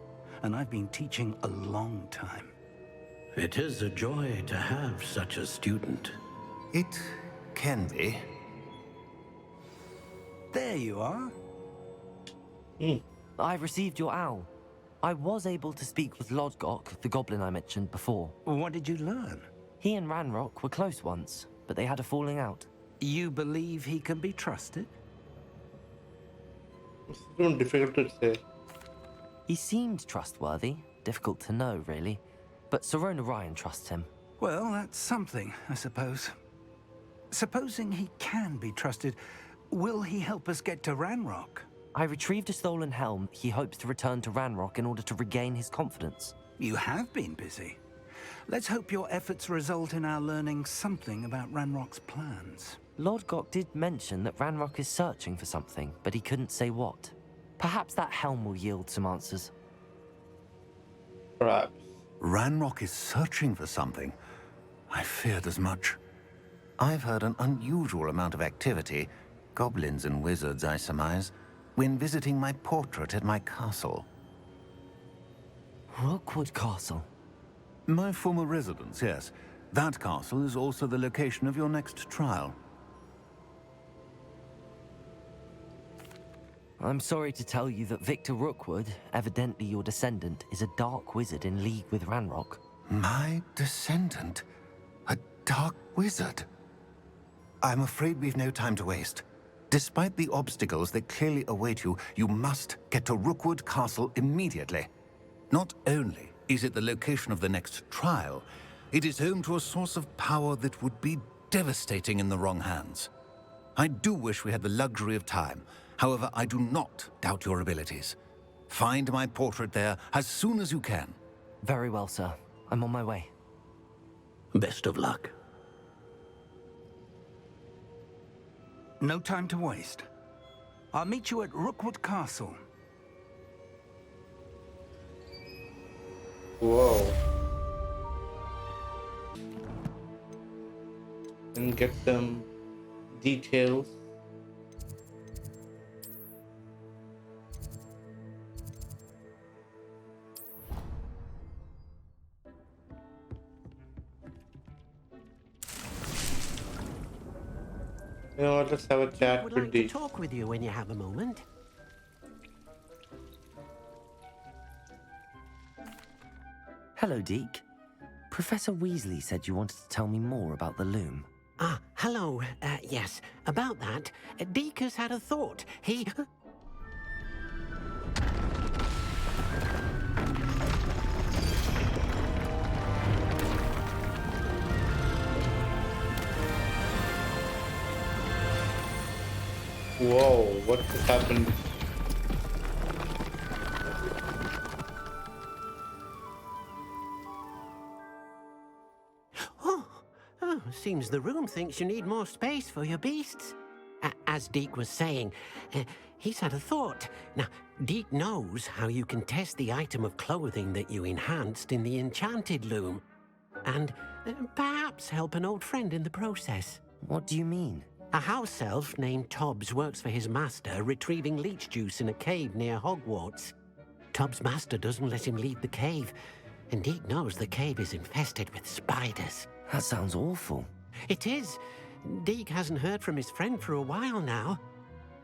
and I've been teaching a long time. It is a joy to have such a student. It can be. There you are. I received your owl. I was able to speak with Lodgok, the goblin I mentioned before. What did you learn? He and Ranrock were close once, but they had a falling out. You believe he can be trusted? It's too difficult to say. He seemed trustworthy. Difficult to know, really. But Sirona Ryan trusts him. Well, that's something, I suppose. Supposing he can be trusted, will he help us get to Ranrock? I retrieved a stolen helm. He hopes to return to Ranrock in order to regain his confidence. You have been busy. Let's hope your efforts result in our learning something about Ranrock's plans. Lodgok did mention that Ranrock is searching for something, but he couldn't say what. Perhaps that helm will yield some answers. Perhaps. Ranrock is searching for something. I feared as much. I've heard an unusual amount of activity, goblins and wizards, I surmise, when visiting my portrait at my castle. Rookwood Castle? My former residence, yes. That castle is also the location of your next trial. I'm sorry to tell you that Victor Rookwood, evidently your descendant, is a dark wizard in league with Ranrock. My descendant? A dark wizard? I'm afraid we've no time to waste. Despite the obstacles that clearly await you, you must get to Rookwood Castle immediately. Not only is it the location of the next trial, it is home to a source of power that would be devastating in the wrong hands. I do wish we had the luxury of time. However, I do not doubt your abilities. Find my portrait there as soon as you can. Very well, sir. I'm on my way. Best of luck. No time to waste. I'll meet you at Rookwood Castle. Whoa. And get some details. You know what, let's have a chat Would with like to these. talk with you when you have a moment. Hello, Deke. Professor Weasley said you wanted to tell me more about the loom. Ah, hello. Yes, about that. Deke has had a thought. He... Whoa, what just happened? seems the room thinks you need more space for your beasts. As Deke was saying, he's had a thought. Now, Deke knows how you can test the item of clothing that you enhanced in the enchanted loom. And perhaps help an old friend in the process. What do you mean? A house elf named Tobbs works for his master, retrieving leech juice in a cave near Hogwarts. Tobbs' master doesn't let him leave the cave, and Deke knows the cave is infested with spiders. That sounds awful. It is. Deke hasn't heard from his friend for a while now.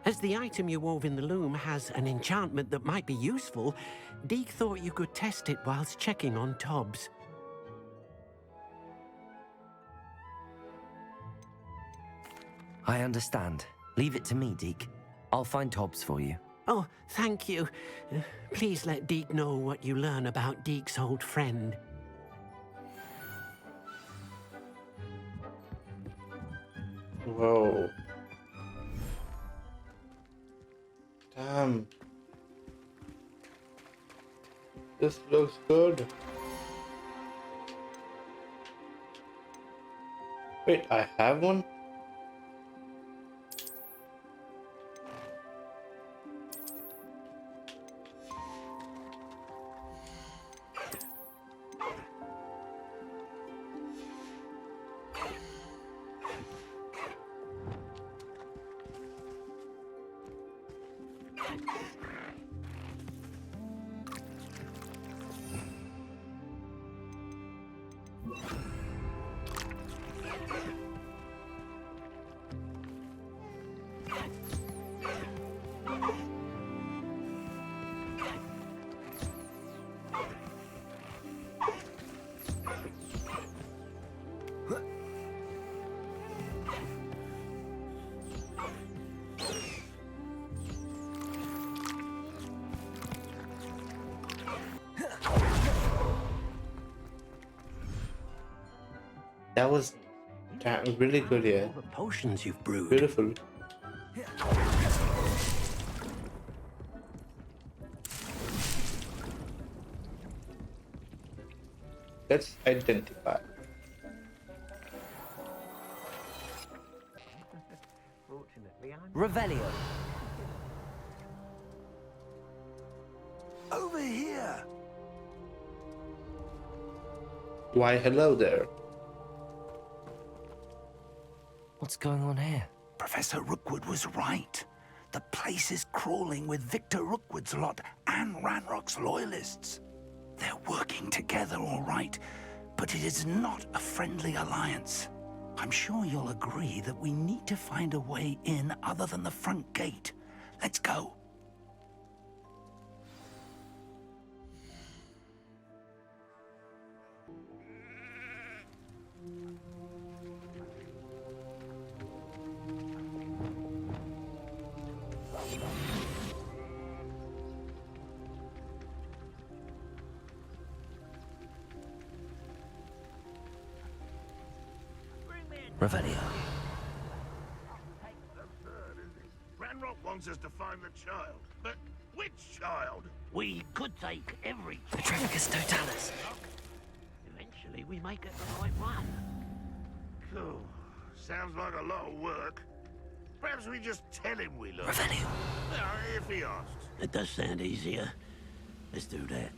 As the item you wove in the loom has an enchantment that might be useful, Deke thought you could test it whilst checking on Tobbs. I understand. Leave it to me, Deke. I'll find Tobbs for you. Oh, thank you. Please let Deke know what you learn about Deke's old friend. Whoa. Damn. This looks good. Wait, I have one? That was really good, yeah. All the potions you've brewed. Beautiful. Let's identify. Revelio. Over here. Why, hello there. What's going on here? Professor Rookwood was right. The place is crawling with Victor Rookwood's lot and Ranrock's loyalists. They're working together, all right, but it is not a friendly alliance. I'm sure you'll agree that we need to find a way in other than the front gate. Let's go. Revelio. Ranrock wants us to find the child. But which child? We could take every Petrificus totalis. Eventually we make it the right one. Cool. Sounds like a lot of work. Perhaps we just tell him we love Revelio. him. If he asks. It does sound easier. Let's do that.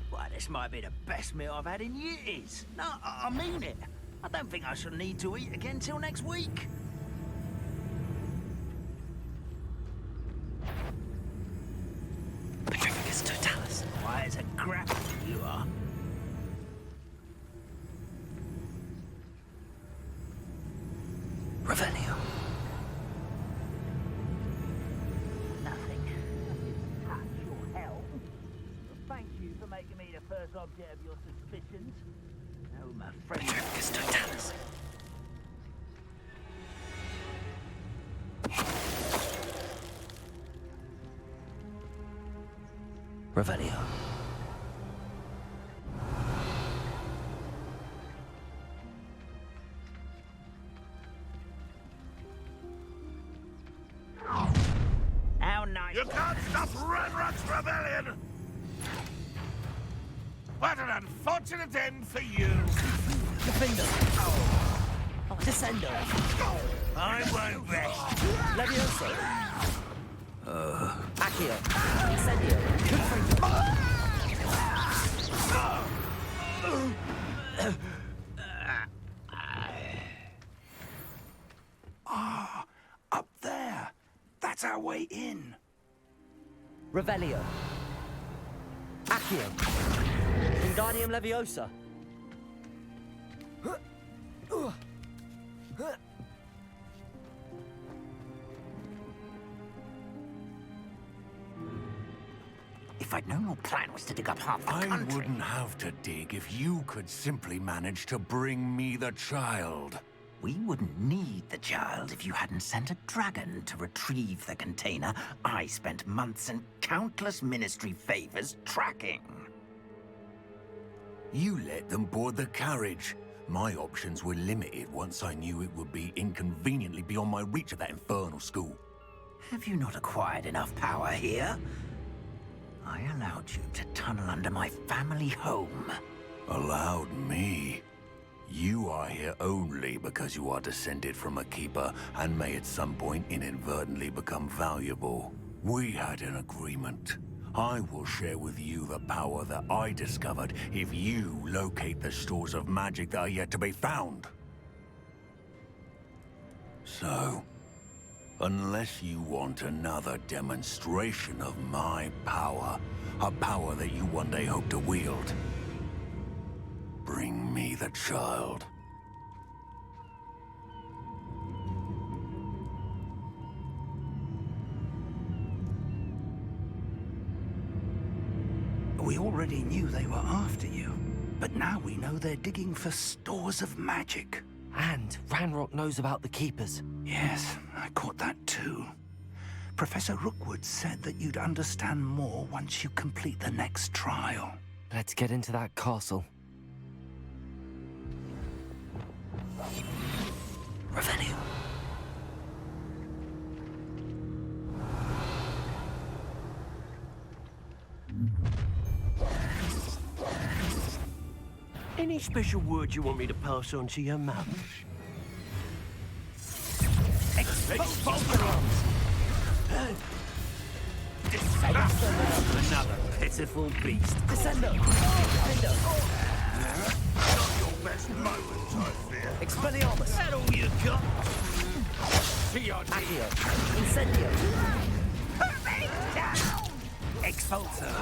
Why, this might be the best meal I've had in years. No, I mean it. I don't think I shall need to eat again till next week. Petrificus totalis. Why, it's a grapple you are. Revelio. Nothing. Touch or help. Thank you for making me the first object of your suspicions. No, my friend. Petrificus totalis. Revelio. How nice. You can't stop Ranrock's rebellion! What an unfortunate end for you. Defender. Descender. I won't rest. Levioso. Accio. Incendio. Confringo. Ah, up there. That's our way in. Revelio. Accio. Wingardium Leviosa. If I'd known your plan was to dig up half the country... I wouldn't have to dig if you could simply manage to bring me the child. We wouldn't need the child if you hadn't sent a dragon to retrieve the container I spent months and countless ministry favors tracking. You let them board the carriage. My options were limited once I knew it would be inconveniently beyond my reach at that infernal school. Have you not acquired enough power here? I allowed you to tunnel under my family home. Allowed me? You are here only because you are descended from a keeper and may at some point inadvertently become valuable. We had an agreement. I will share with you the power that I discovered if you locate the stores of magic that are yet to be found. So, unless you want another demonstration of my power, a power that you one day hope to wield, bring me the child. We already knew they were after you, but now we know they're digging for stores of magic. And Ranrock knows about the Keepers. Yes, I caught that too. Professor Rookwood said that you'd understand more once you complete the next trial. Let's get into that castle. Revelio. Any special words you want me to pass on to your mum? Another pitiful beast. Descendo. Defendo. Not your best moments, I fear. Expelliarmus. Is that all you got? Accio. Incendio. Put me down! Expulsor.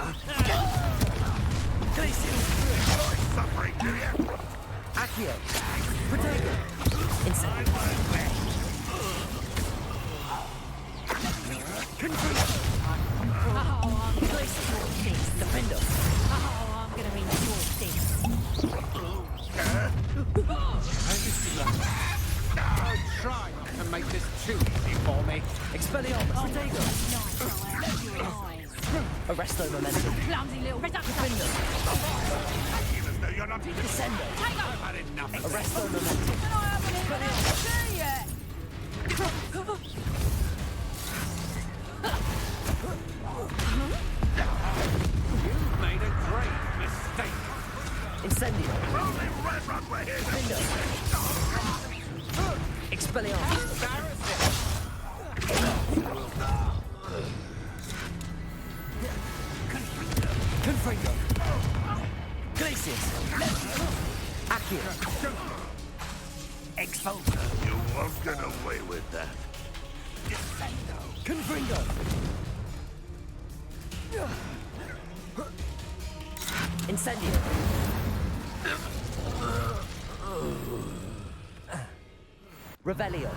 Suffering, do you? Accio. Protego. Incendio. Oh, I'm close to your face. Defendo. Oh, I'm gonna eat your face. Don't try to make this too easy for me. Expelliarmus. Protego. Nice. Arresto Momentum. Clumsy little reductor. Even though you're not even... Descendo. Take I've had enough of this. Arresto Momentum. I haven't even seen yet. You made a great mistake. Incendio. Only Red Rock we're here. Defendo. Expelliarmus. Confringo. Glacius. Accio. Expulsor. You won't get away with that. Confringo. Incendio. Revelio.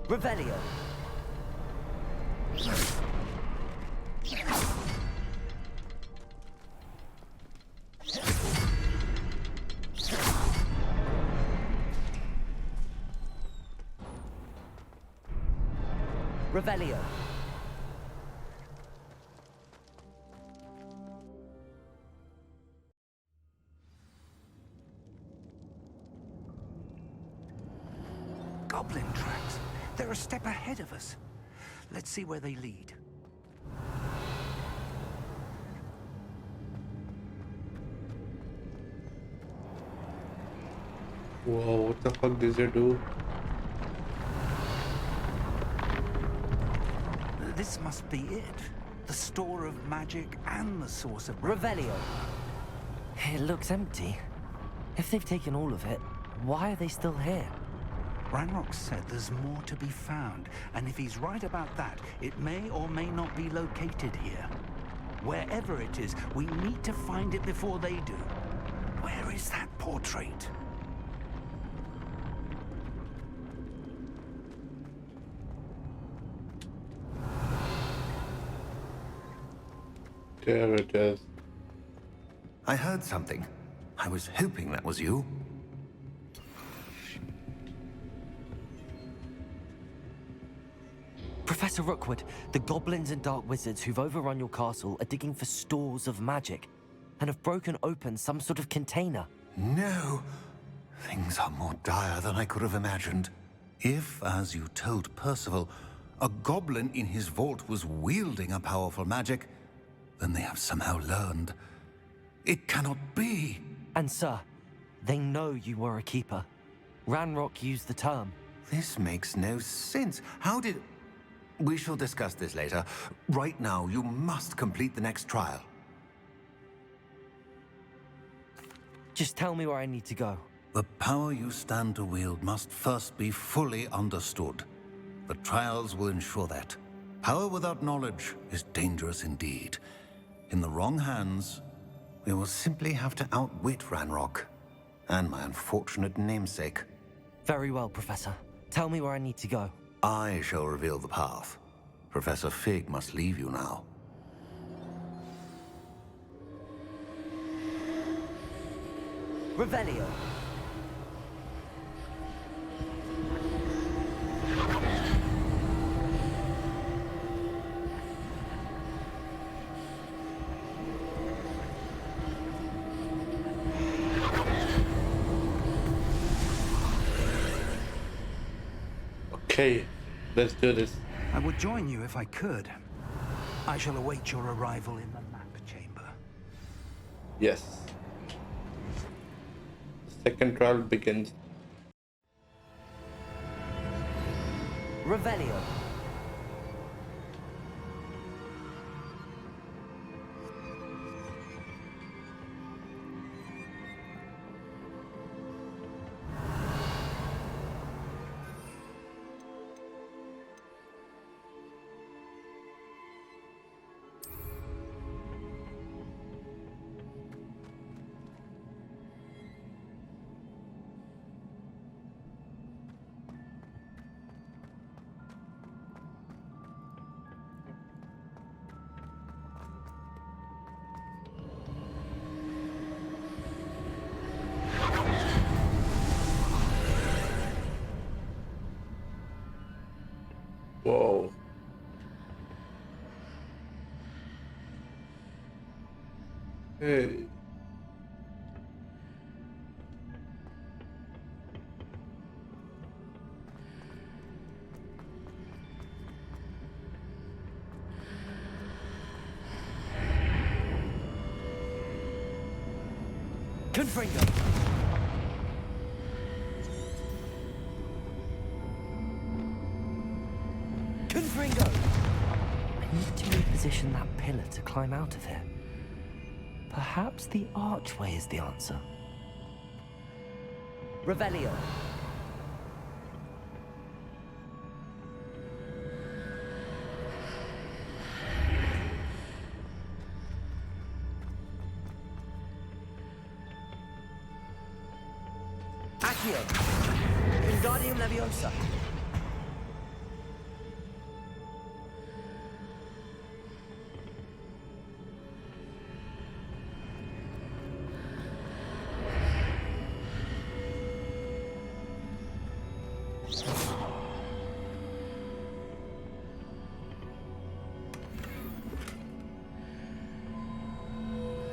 Revelio. Revelio. goblin tracks. They're a step ahead of us. Let's see where they lead. Whoa, what the fuck does it do? This must be it. The store of magic and the source of... Revelio. It looks empty. If they've taken all of it, why are they still here? Ranrock said there's more to be found, and if he's right about that, it may or may not be located here. Wherever it is, we need to find it before they do. Where is that portrait? There it is. I heard something. I was hoping that was you. Professor Rookwood, the goblins and dark wizards who've overrun your castle are digging for stores of magic and have broken open some sort of container. No. Things are more dire than I could have imagined. If, as you told Percival, a goblin in his vault was wielding a powerful magic, then they have somehow learned. It cannot be. And sir, they know you were a keeper. Ranrock used the term. This makes no sense. How did... We shall discuss this later. Right now, you must complete the next trial. Just tell me where I need to go. The power you stand to wield must first be fully understood. The trials will ensure that. Power without knowledge is dangerous indeed. In the wrong hands, we will simply have to outwit Ranrock and my unfortunate namesake. Very well, Professor. Tell me where I need to go. I shall reveal the path. Professor Fig must leave you now. Revelio. Okay, let's do this. I would join you if I could. I shall await your arrival in the map chamber. Yes. The second trial begins. Revelio. Whoa. Hey. Confringo. Confringo. I need to reposition that pillar to climb out of here. Perhaps the archway is the answer. Revelio. Accio. Wingardium Leviosa.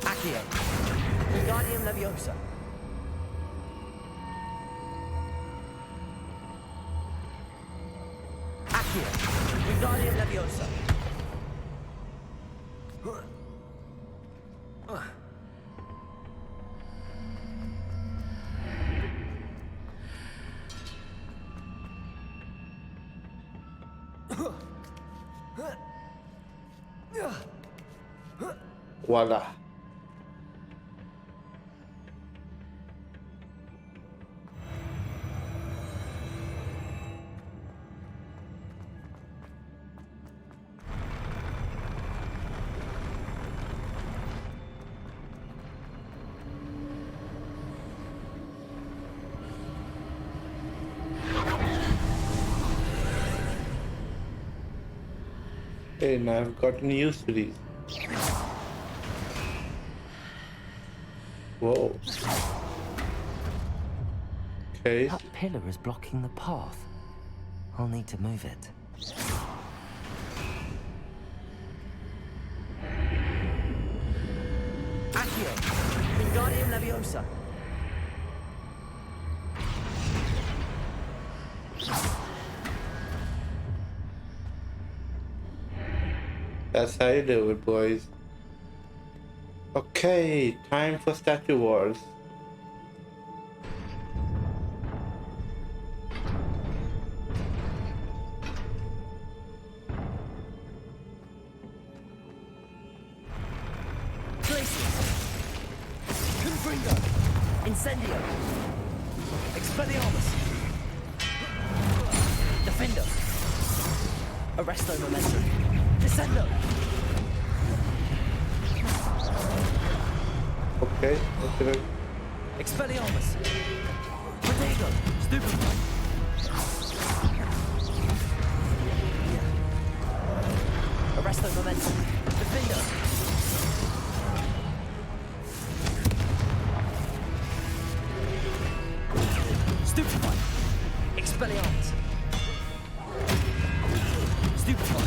Accio. Wingardium Leviosa. Accio. Wingardium Leviosa. Voila. Hey, now I've gotten used to these. Whoa. Okay. That pillar is blocking the path. I'll need to move it. Accio. Wingardium Leviosa. That's how you do it, boys. Okay, time for statue wars. Confringo. Incendio. Expelliarmus. Defendo. Arresto Momentum. Descendo. Okay, okay. Expelliarmus. Protego. Stupefy. Arresto Momentum. Defendo. Stupefy. Expelliarmus. Stupefy.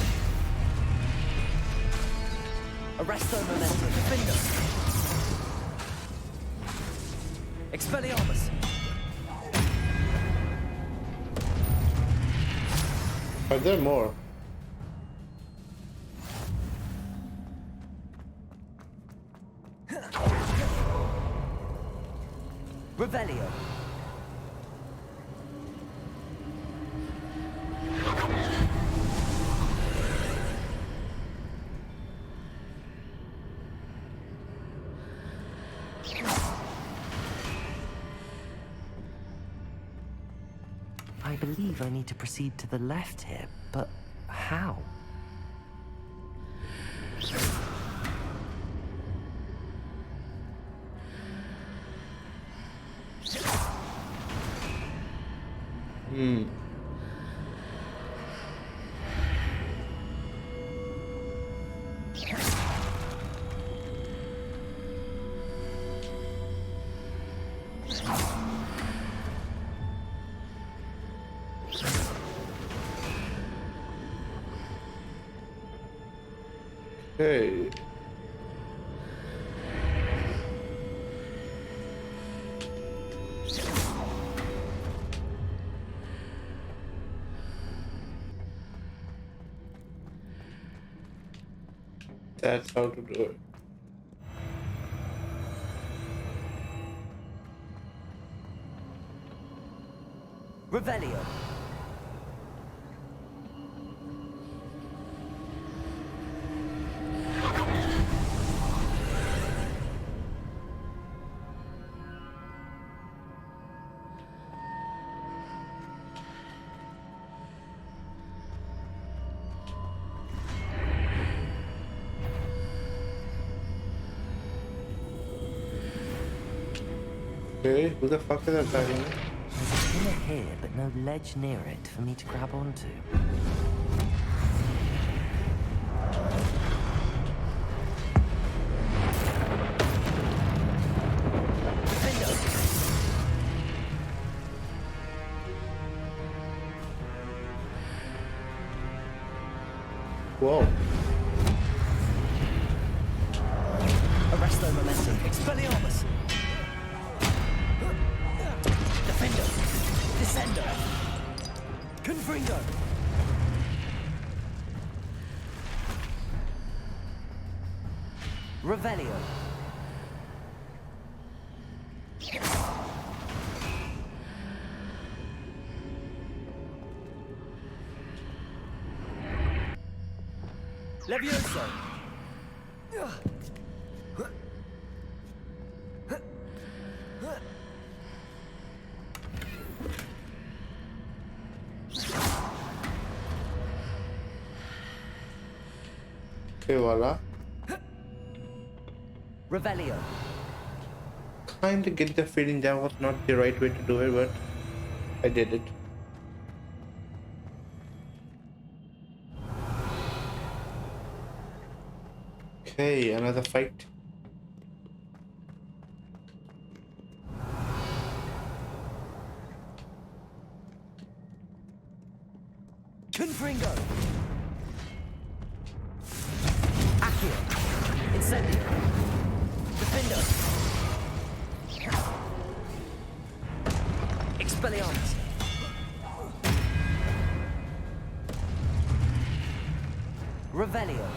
Arresto Momentum. Defendo. Expelliarmus. Are there more? Revelio. I believe I need to proceed to the left here, but how? Okay. That's how to do it. Revelio. Okay, who the fuck is attacking me? There's a pillar here, but no ledge near it for me to grab onto. Whoa. Arresto Momentum. Expelliarmus. Defendo. Descendo. Confringo. Revelio. Levioso. Okay, voila. Revelio. Kinda get the feeling that was not the right way to do it, but I did it. Okay, another fight. Confringo. Accio. Incendio. Defendo. Expelliarmus. Revelio.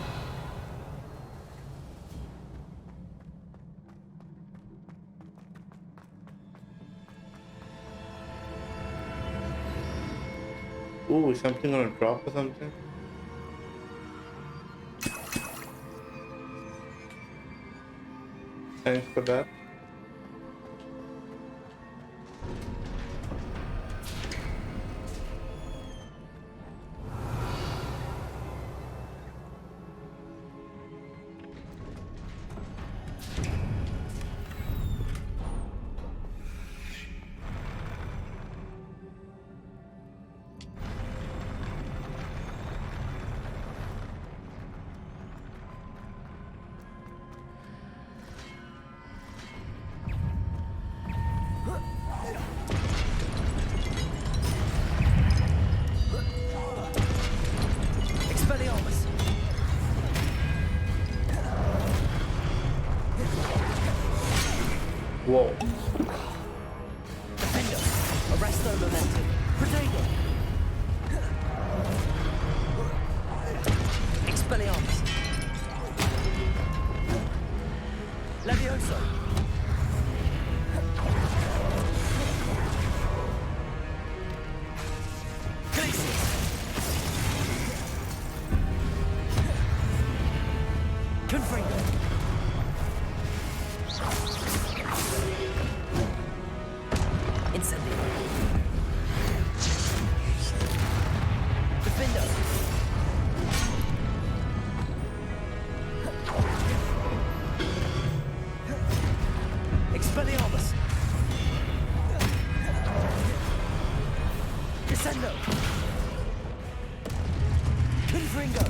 Ooh, is something gonna drop or something? Thanks for that. Expelliarmus. Whoa. Defendo. Arresto momentum. Protego. Expelliarmus. Levioso. Glacius. Confringo. Incendio. Defendo. Expelliarmus. Descendo. Confringo.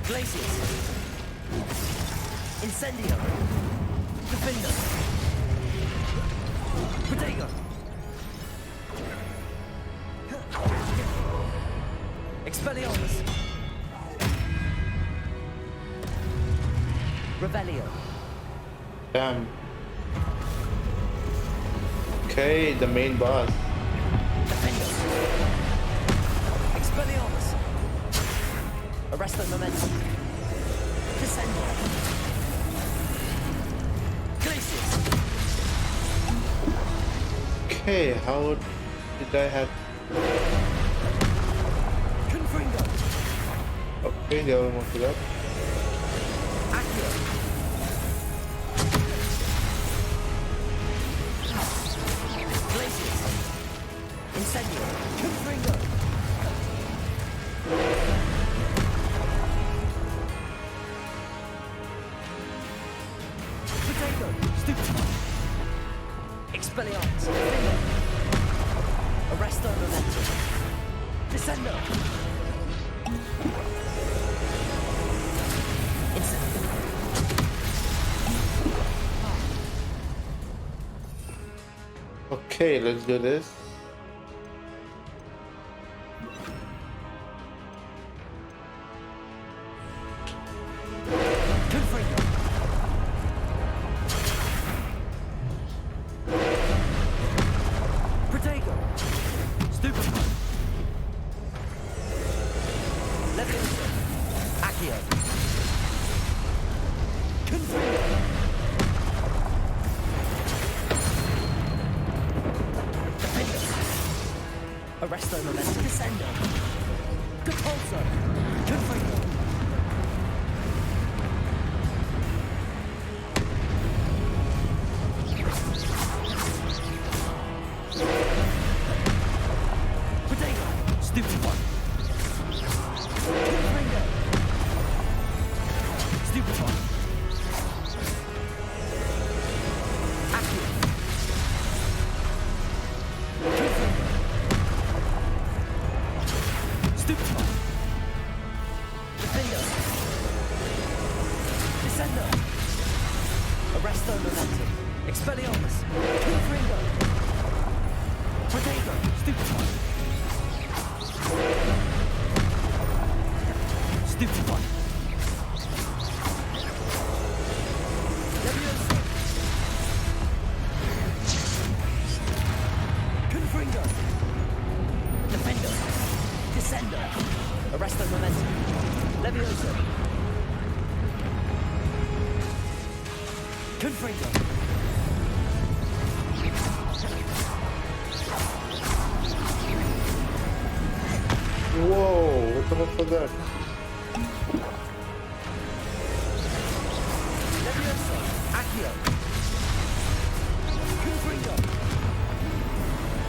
Glacius. Incendio. Defendo. Protego. Expelliarmus. Revelio. Damn. Okay, the main boss. Defendo. Expelliarmus. Arresto momentum. Descendo. Glacius. Okay, how did I have... Confringo. Okay, they almost did that. Accio. Glacius. Incendio. Confringo. Potato. Stupid. Expelliarmus. Defendo. Arresto momentum. Descendo. Incendio. Okay, let's do this. Confringo. Protego. Stupid. Levioso. Accio. Confringo. Arresto momentum. Descendo. Compulso. Confringo. Potato. Stupid one. Confringo. Stupid one. Accio. Confringo. Stupid one. Defendo. Descendo. Arresto momentum. Expelliarmus. Confringo. Potato. Stupid one. Stupid one. Levioso. Confringo. Defendo. Descendo. Arresto momentum. Levioso. Confringo. Whoa, what the fuck was that? Levioso. Accio. Confringo.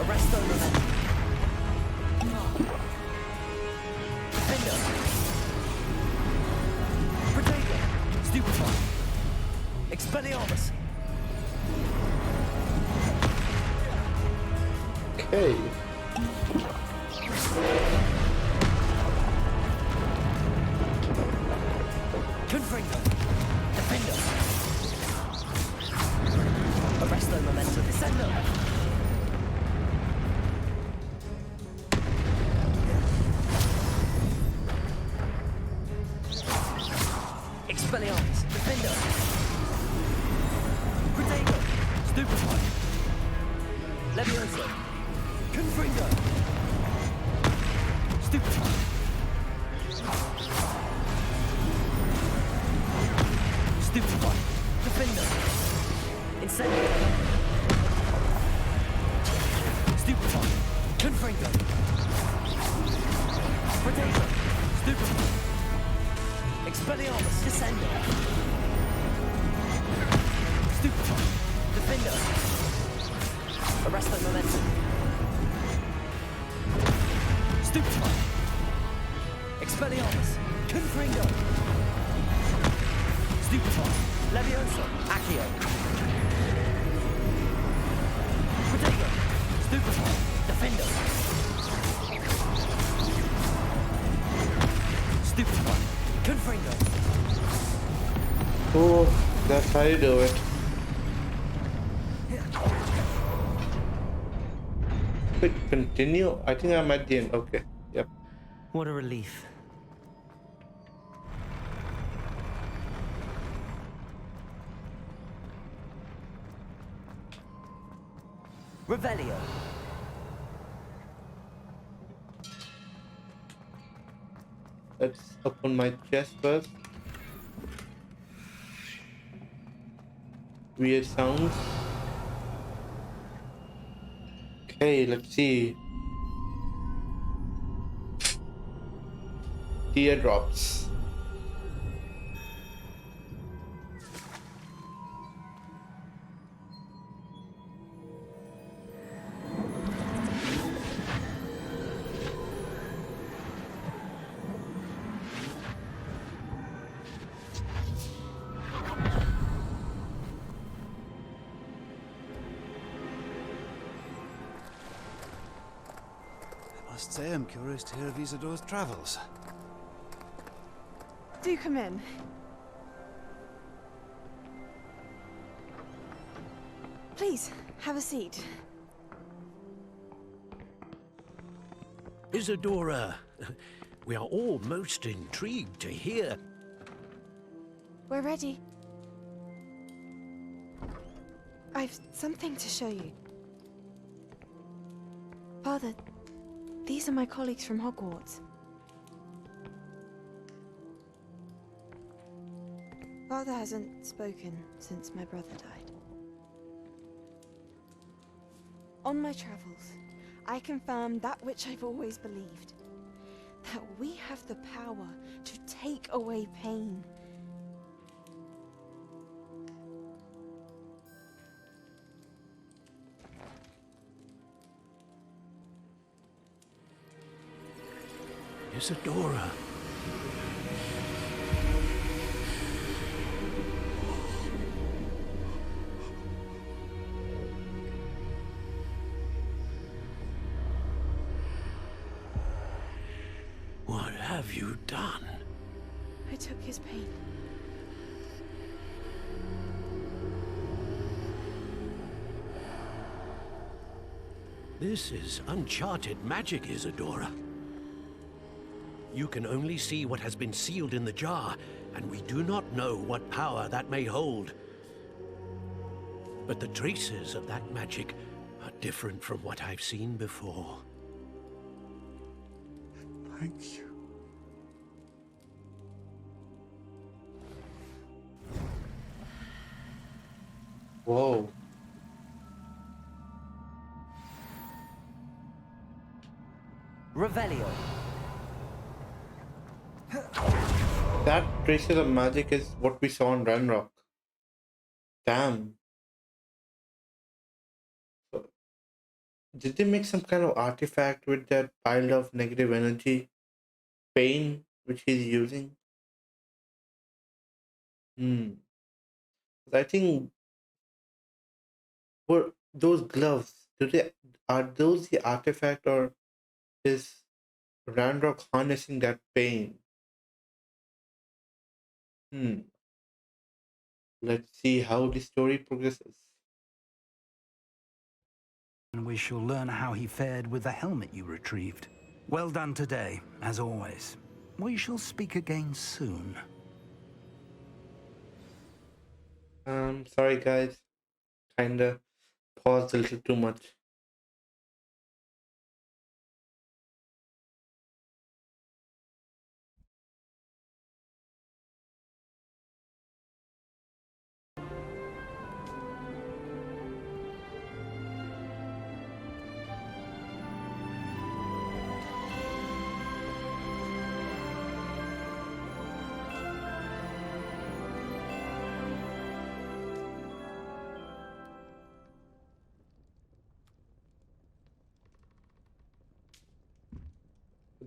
Arresto momentum. Defendo. Potato. Stupid one. Expelliarmus. Okay. Confringo. Defendo. Arresto momentum. Descendo. Expelliarmus. Defendo. Potato. Stupid one. Levioso. Confringo. Stupid one. Stupid one. Defendo. Incendio. Stupid one. Confringo. Potato. Stupid one. Expelliarmus. Descendo. Stupid one. Defendo. Arresto momentum. Stupid one. Expelliarmus. Confringo. Stupid one. Levioso. Accio. Potato. Stupid one. Defendo. Stupid one. Confringo. Oh, that's how you do it. Click continue. I think I'm at the end. Okay. Yep. What a relief. Revelio. Let's open my chest first. Weird sounds. Okay, let's see. Teardrops. I must say I'm curious to hear of Isadore's travels. Do come in. Please, have a seat. Isadora, we are all most intrigued to hear. We're ready. I've something to show you. Father, these are my colleagues from Hogwarts. Father hasn't spoken since my brother died. On my travels, I confirm that which I've always believed. That we have the power to take away pain. Isadora. What have you done? I took his pain. This is uncharted magic, Isadora. You can only see what has been sealed in the jar, and we do not know what power that may hold. But the traces of that magic are different from what I've seen before. Thank you. Whoa. Revelio. That traces of magic is what we saw on Ranrock. Damn. So, did they make some kind of artifact with that pile of negative energy? Pain, which he's using? I think were those gloves, are those the artifact, or is Ranrock harnessing that pain? Let's see how the story progresses. And we shall learn how he fared with the helmet you retrieved. Well done today, as always. We shall speak again soon. Sorry guys, kinda paused a little too much.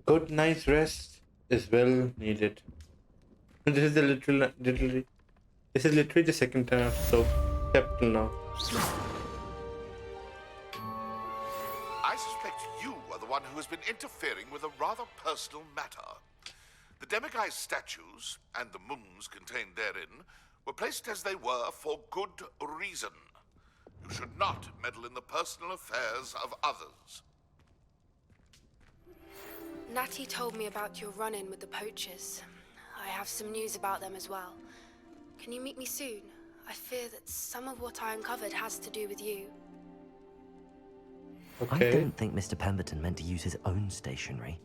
Good night's rest is well needed. This is literally the second time I've slept till now. I suspect you are the one who has been interfering with a rather personal matter. The demiguise statues and the moons contained therein were placed as they were for good reason. You should not meddle in the personal affairs of others. Natty told me about your run-in with the poachers. I have some news about them as well. Can you meet me soon? I fear that some of what I uncovered has to do with you. I don't think Mr. Pemberton meant to use his own stationery.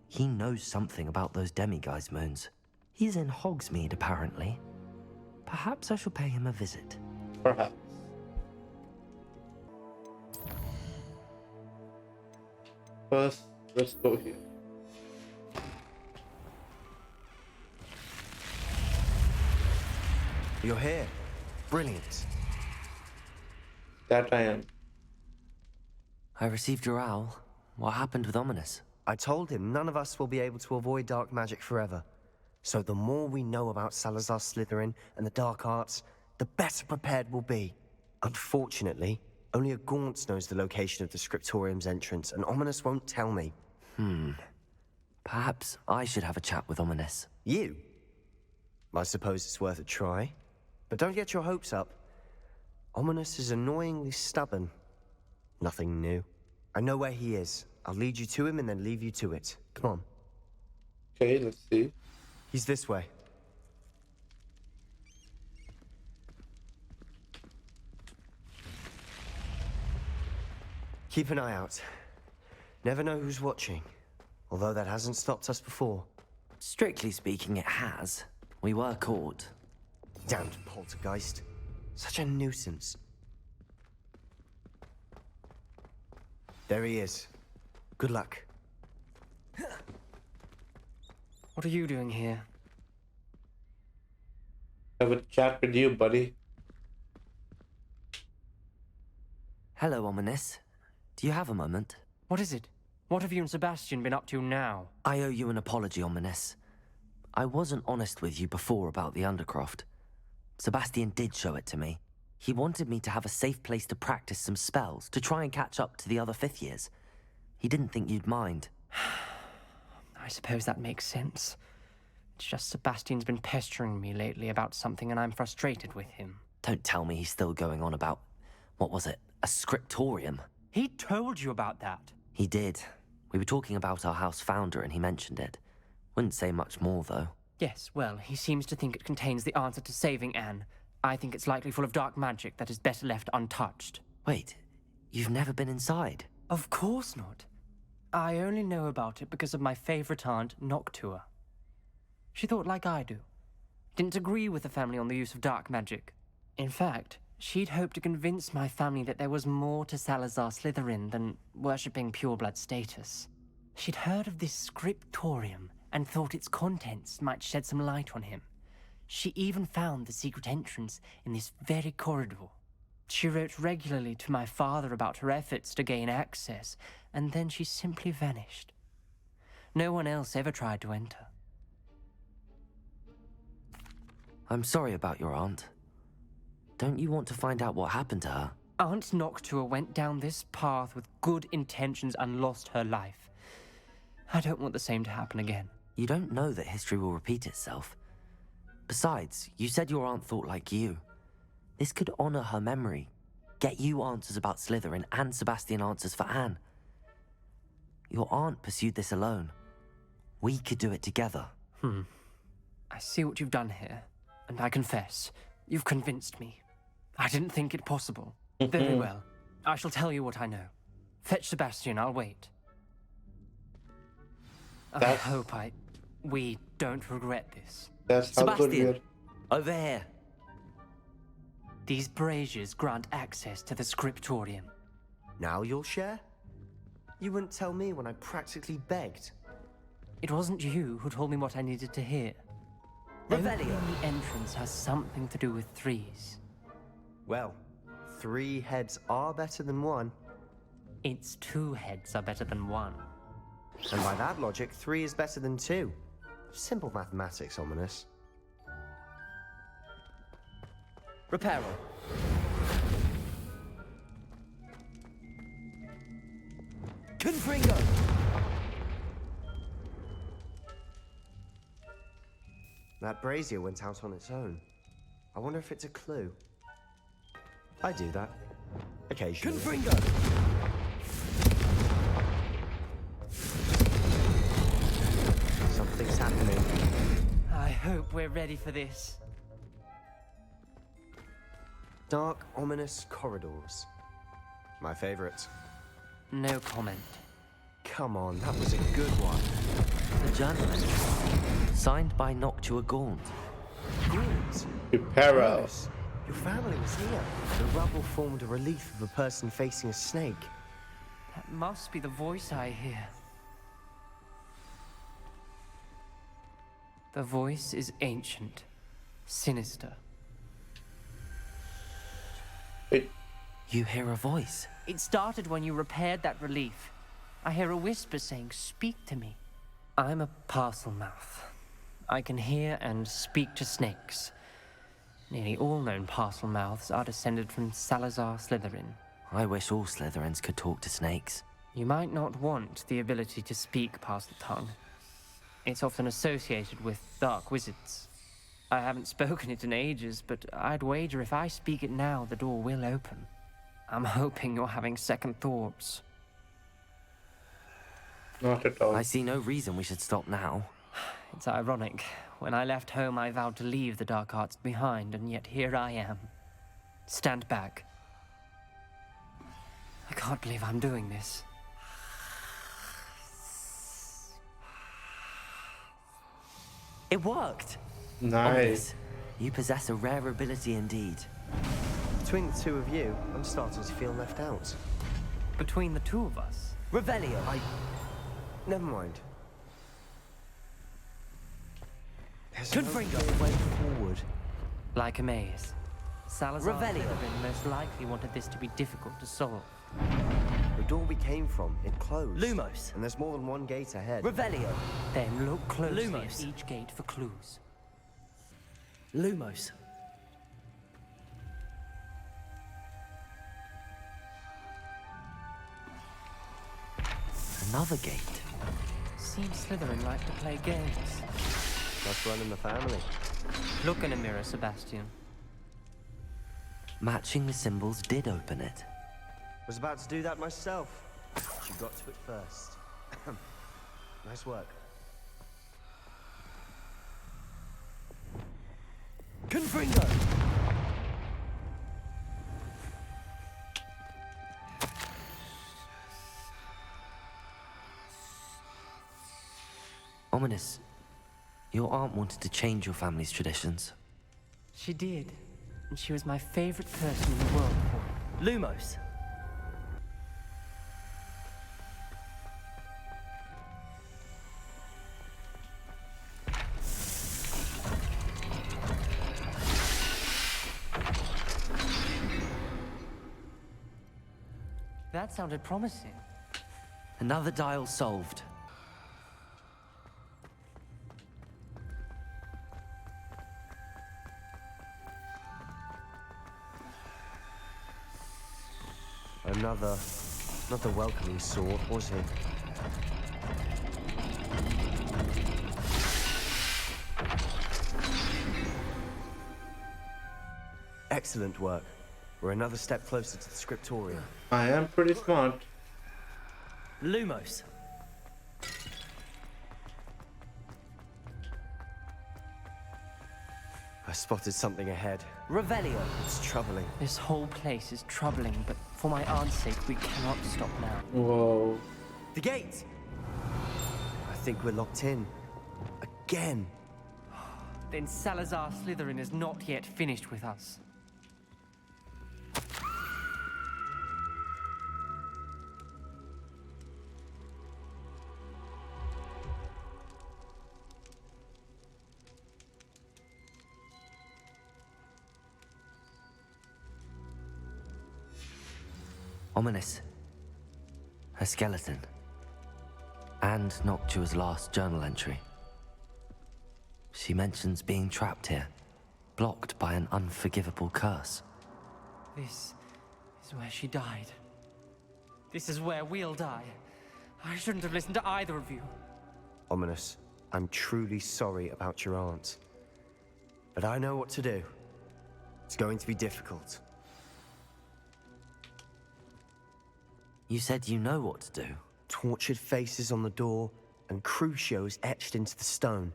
He knows something about those demiguise moons. He's in Hogsmeade, apparently. Perhaps I shall pay him a visit. Perhaps. First, let's go here. You're here. Brilliant. That I am. I received your owl. What happened with Ominous? I told him none of us will be able to avoid dark magic forever. So the more we know about Salazar Slytherin and the dark arts, the better prepared we'll be. Unfortunately, only a Gaunt knows the location of the Scriptorium's entrance, and Ominous won't tell me. Perhaps I should have a chat with Ominous. You? I suppose it's worth a try. But don't get your hopes up. Ominous is annoyingly stubborn. Nothing new. I know where he is. I'll lead you to him and then leave you to it. Come on. Okay, let's see. He's this way. Keep an eye out. Never know who's watching. Although that hasn't stopped us before. Strictly speaking, it has. We were caught. Damned poltergeist. Such a nuisance. There he is. Good luck. What are you doing here? Have a chat with you, buddy. Hello, Ominous. Do you have a moment? What is it? What have you and Sebastian been up to now? I owe you an apology, Ominous. I wasn't honest with you before about the Undercroft. Sebastian did show it to me. He wanted me to have a safe place to practice some spells, to try and catch up to the other 5th years. He didn't think you'd mind. I suppose that makes sense. It's just Sebastian's been pestering me lately about something and I'm frustrated with him. Don't tell me he's still going on about, what was it, a scriptorium? He told you about that. He did. We were talking about our house founder and he mentioned it. Wouldn't say much more, though. Yes, well, he seems to think it contains the answer to saving Anne. I think it's likely full of dark magic that is better left untouched. Wait, you've never been inside? Of course not. I only know about it because of my favorite aunt, Noctua. She thought like I do. Didn't agree with the family on the use of dark magic. In fact, she'd hoped to convince my family that there was more to Salazar Slytherin than worshipping pureblood status. She'd heard of this scriptorium and thought its contents might shed some light on him. She even found the secret entrance in this very corridor. She wrote regularly to my father about her efforts to gain access, and then she simply vanished. No one else ever tried to enter. I'm sorry about your aunt. Don't you want to find out what happened to her? Aunt Noctua went down this path with good intentions and lost her life. I don't want the same to happen again. You don't know that history will repeat itself. Besides, you said your aunt thought like you. This could honor her memory, get you answers about Slytherin and Sebastian answers for Anne. Your aunt pursued this alone. We could do it together. I see what you've done here, and I confess, you've convinced me. I didn't think it possible. Very well. I shall tell you what I know. Fetch Sebastian, I'll wait. I hope we don't regret this. That's how good we are. Over here. These braziers grant access to the scriptorium. Now you'll share? You wouldn't tell me when I practically begged. It wasn't you who told me what I needed to hear. Opening the entrance has something to do with threes. Well, 3 heads are better than 1. Its 2 heads are better than 1. And by that logic, 3 is better than 2. Simple mathematics, Ominous. Reparo. Confringo. That brazier went out on its own. I wonder if it's a clue. I do that. Occasionally. Confringo. Something's happening. I hope we're ready for this. Dark, ominous corridors. My favorite. No comment. Come on, that was a good one. The journal signed by Noctua Gaunt. Gaunt? Reparo. Your family was here. The rubble formed a relief of a person facing a snake. That must be the voice I hear. The voice is ancient, sinister. You hear a voice? It started when you repaired that relief. I hear a whisper saying, "Speak to me." I'm a parcel mouth. I can hear and speak to snakes. Nearly all known parcel mouths are descended from Salazar Slytherin. I wish all Slytherins could talk to snakes. You might not want the ability to speak parcel tongue. It's often associated with dark wizards. I haven't spoken it in ages, but I'd wager if I speak it now, the door will open. I'm hoping you're having second thoughts. Not at all. I see no reason we should stop now. It's ironic. When I left home, I vowed to leave the dark arts behind, and yet here I am. Stand back. I can't believe I'm doing this. It worked! Nice. Ominous, you possess a rare ability indeed. Between the two of you, I'm starting to feel left out. between the two of us. Revelio. Never mind. There's no way forward. Like a maze. Salazar Revelio. Slytherin most likely wanted this to be difficult to solve. The door we came from, it closed. Lumos. And there's more than one gate ahead. Revelio. Then look closely Lumos. at each gate for clues. Lumos. Another gate. Seems Slytherin like to play games. Must run in the family. Look in a mirror, Sebastian. Matching the symbols did open it. Was about to do that myself. You got to it first. Nice work. Confringo! Ominous. Your aunt wanted to change your family's traditions. She did. And she was my favorite person in the world for it. Lumos. That sounded promising. Another dial solved. Not the welcoming sort, was he? Excellent work. We're another step closer to the scriptorium. I am pretty smart. Lumos. I spotted something ahead. Revelio. It's troubling. This whole place is troubling, but for my aunt's sake, we cannot stop now. Whoa. The gate! I think we're locked in. Again. Then Salazar Slytherin is not yet finished with us. Ominous. A skeleton. And Noctua's last journal entry. She mentions being trapped here, blocked by an unforgivable curse. This is where she died. This is where we'll die. I shouldn't have listened to either of you. Ominous, I'm truly sorry about your aunt. But I know what to do. It's going to be difficult. You said you know what to do. Tortured faces on the door and Crucios etched into the stone.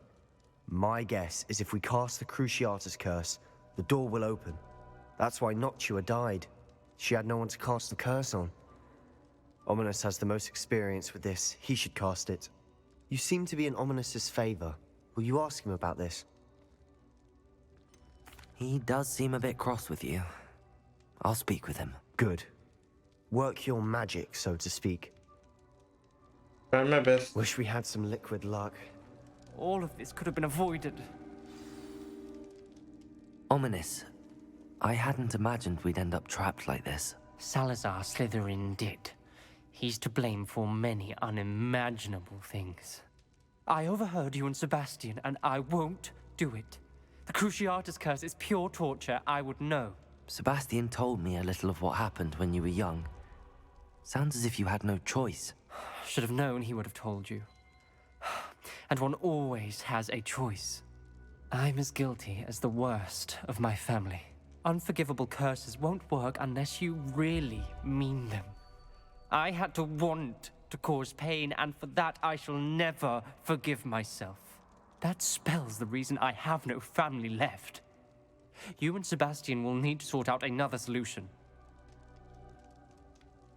My guess is if we cast the Cruciatus curse, the door will open. That's why Noctua died. She had no one to cast the curse on. Ominous has the most experience with this. He should cast it. You seem to be in Ominous's favor. Will you ask him about this? He does seem a bit cross with you. I'll speak with him. Good. Work your magic, so to speak. Try my best. Wish we had some liquid luck. All of this could have been avoided. Ominous. I hadn't imagined we'd end up trapped like this. Salazar Slytherin did. He's to blame for many unimaginable things. I overheard you and Sebastian, and I won't do it. The Cruciatus curse is pure torture. I would know. Sebastian told me a little of what happened when you were young. Sounds as if you had no choice. Should have known he would have told you. And one always has a choice. I'm as guilty as the worst of my family. Unforgivable curses won't work unless you really mean them. I had to want to cause pain, and for that I shall never forgive myself. That spells the reason I have no family left. You and Sebastian will need to sort out another solution.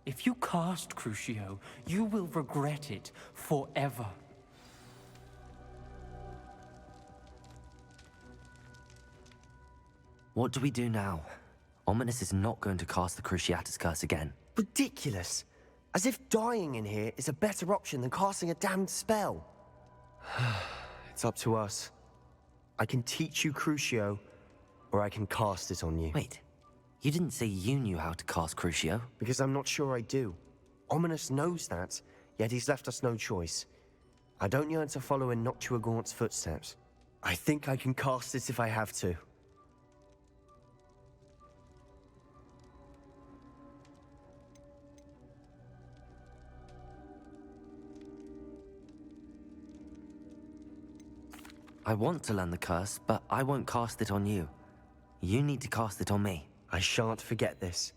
If you cast Crucio, you will regret it forever. What do we do now? Ominous is not going to cast the Cruciatus curse again. Ridiculous! As if dying in here is a better option than casting a damned spell. It's up to us. I can teach you Crucio, or I can cast it on you. Wait, you didn't say you knew how to cast Crucio? Because I'm not sure I do. Ominous knows that, yet he's left us no choice. I don't yearn to follow in Noctuagaunt's footsteps. I think I can cast it if I have to. I want to learn the curse, but I won't cast it on you. You need to cast it on me. I shan't forget this.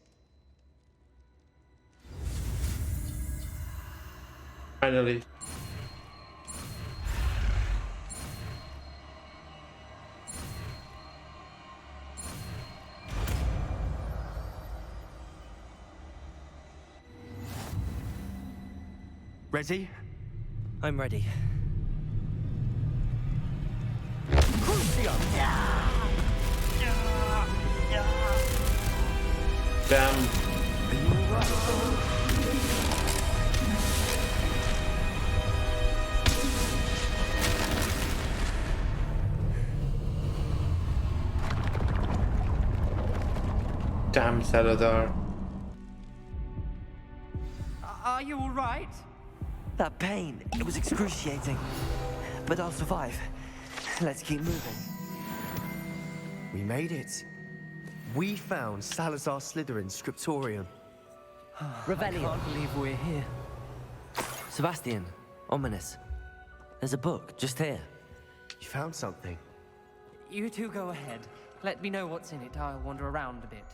Finally. Ready? I'm ready. Damn. Damn, Salazar. Are you all right? That pain, it was excruciating. But I'll survive. Let's keep moving. We made it. We found Salazar Slytherin's scriptorium. Revelio. I can't believe we're here. Sebastian, ominous. There's a book just here. You found something? You two go ahead. Let me know what's in it. I'll wander around a bit.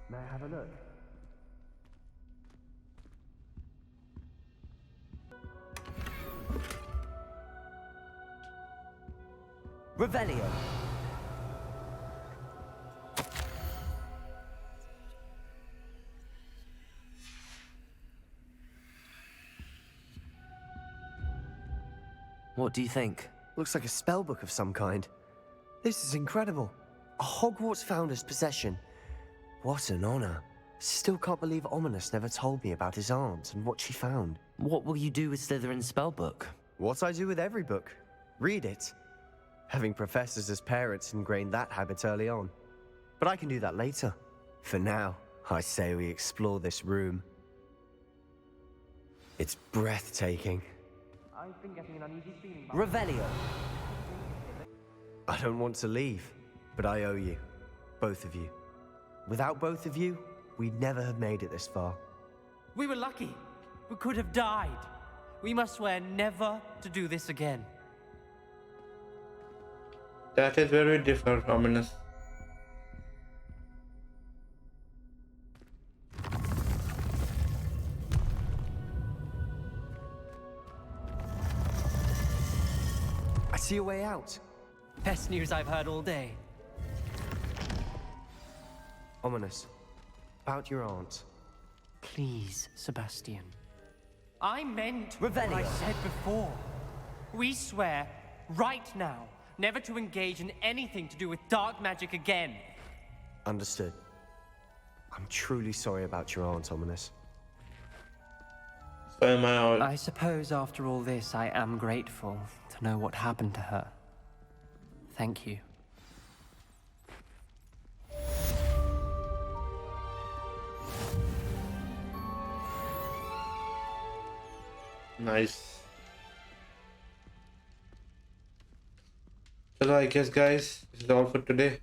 May I have a look? Revelio. What do you think? Looks like a spellbook of some kind. This is incredible. A Hogwarts founder's possession. What an honor. Still can't believe Ominous never told me about his aunt and what she found. What will you do with Slytherin's spellbook? What I do with every book. Read it. Having professors as parents ingrained that habit early on. But I can do that later. For now, I say we explore this room. It's breathtaking. I've been getting an uneasy feeling. Revelio. I don't want to leave, but I owe you. Both of you. Without both of you, we'd never have made it this far. We were lucky. We could have died. We must swear never to do this again. That is very different, ominous. I see a way out. Best news I've heard all day. Ominous. About your aunt. Please, Sebastian. I meant Revelio. what I said before. We swear, right now, never to engage in anything to do with dark magic again. Understood. I'm truly sorry about your aunt, Ominous. So am I. I suppose after all this, I am grateful to know what happened to her. Thank you. Nice. So I guess, guys, this is all for today.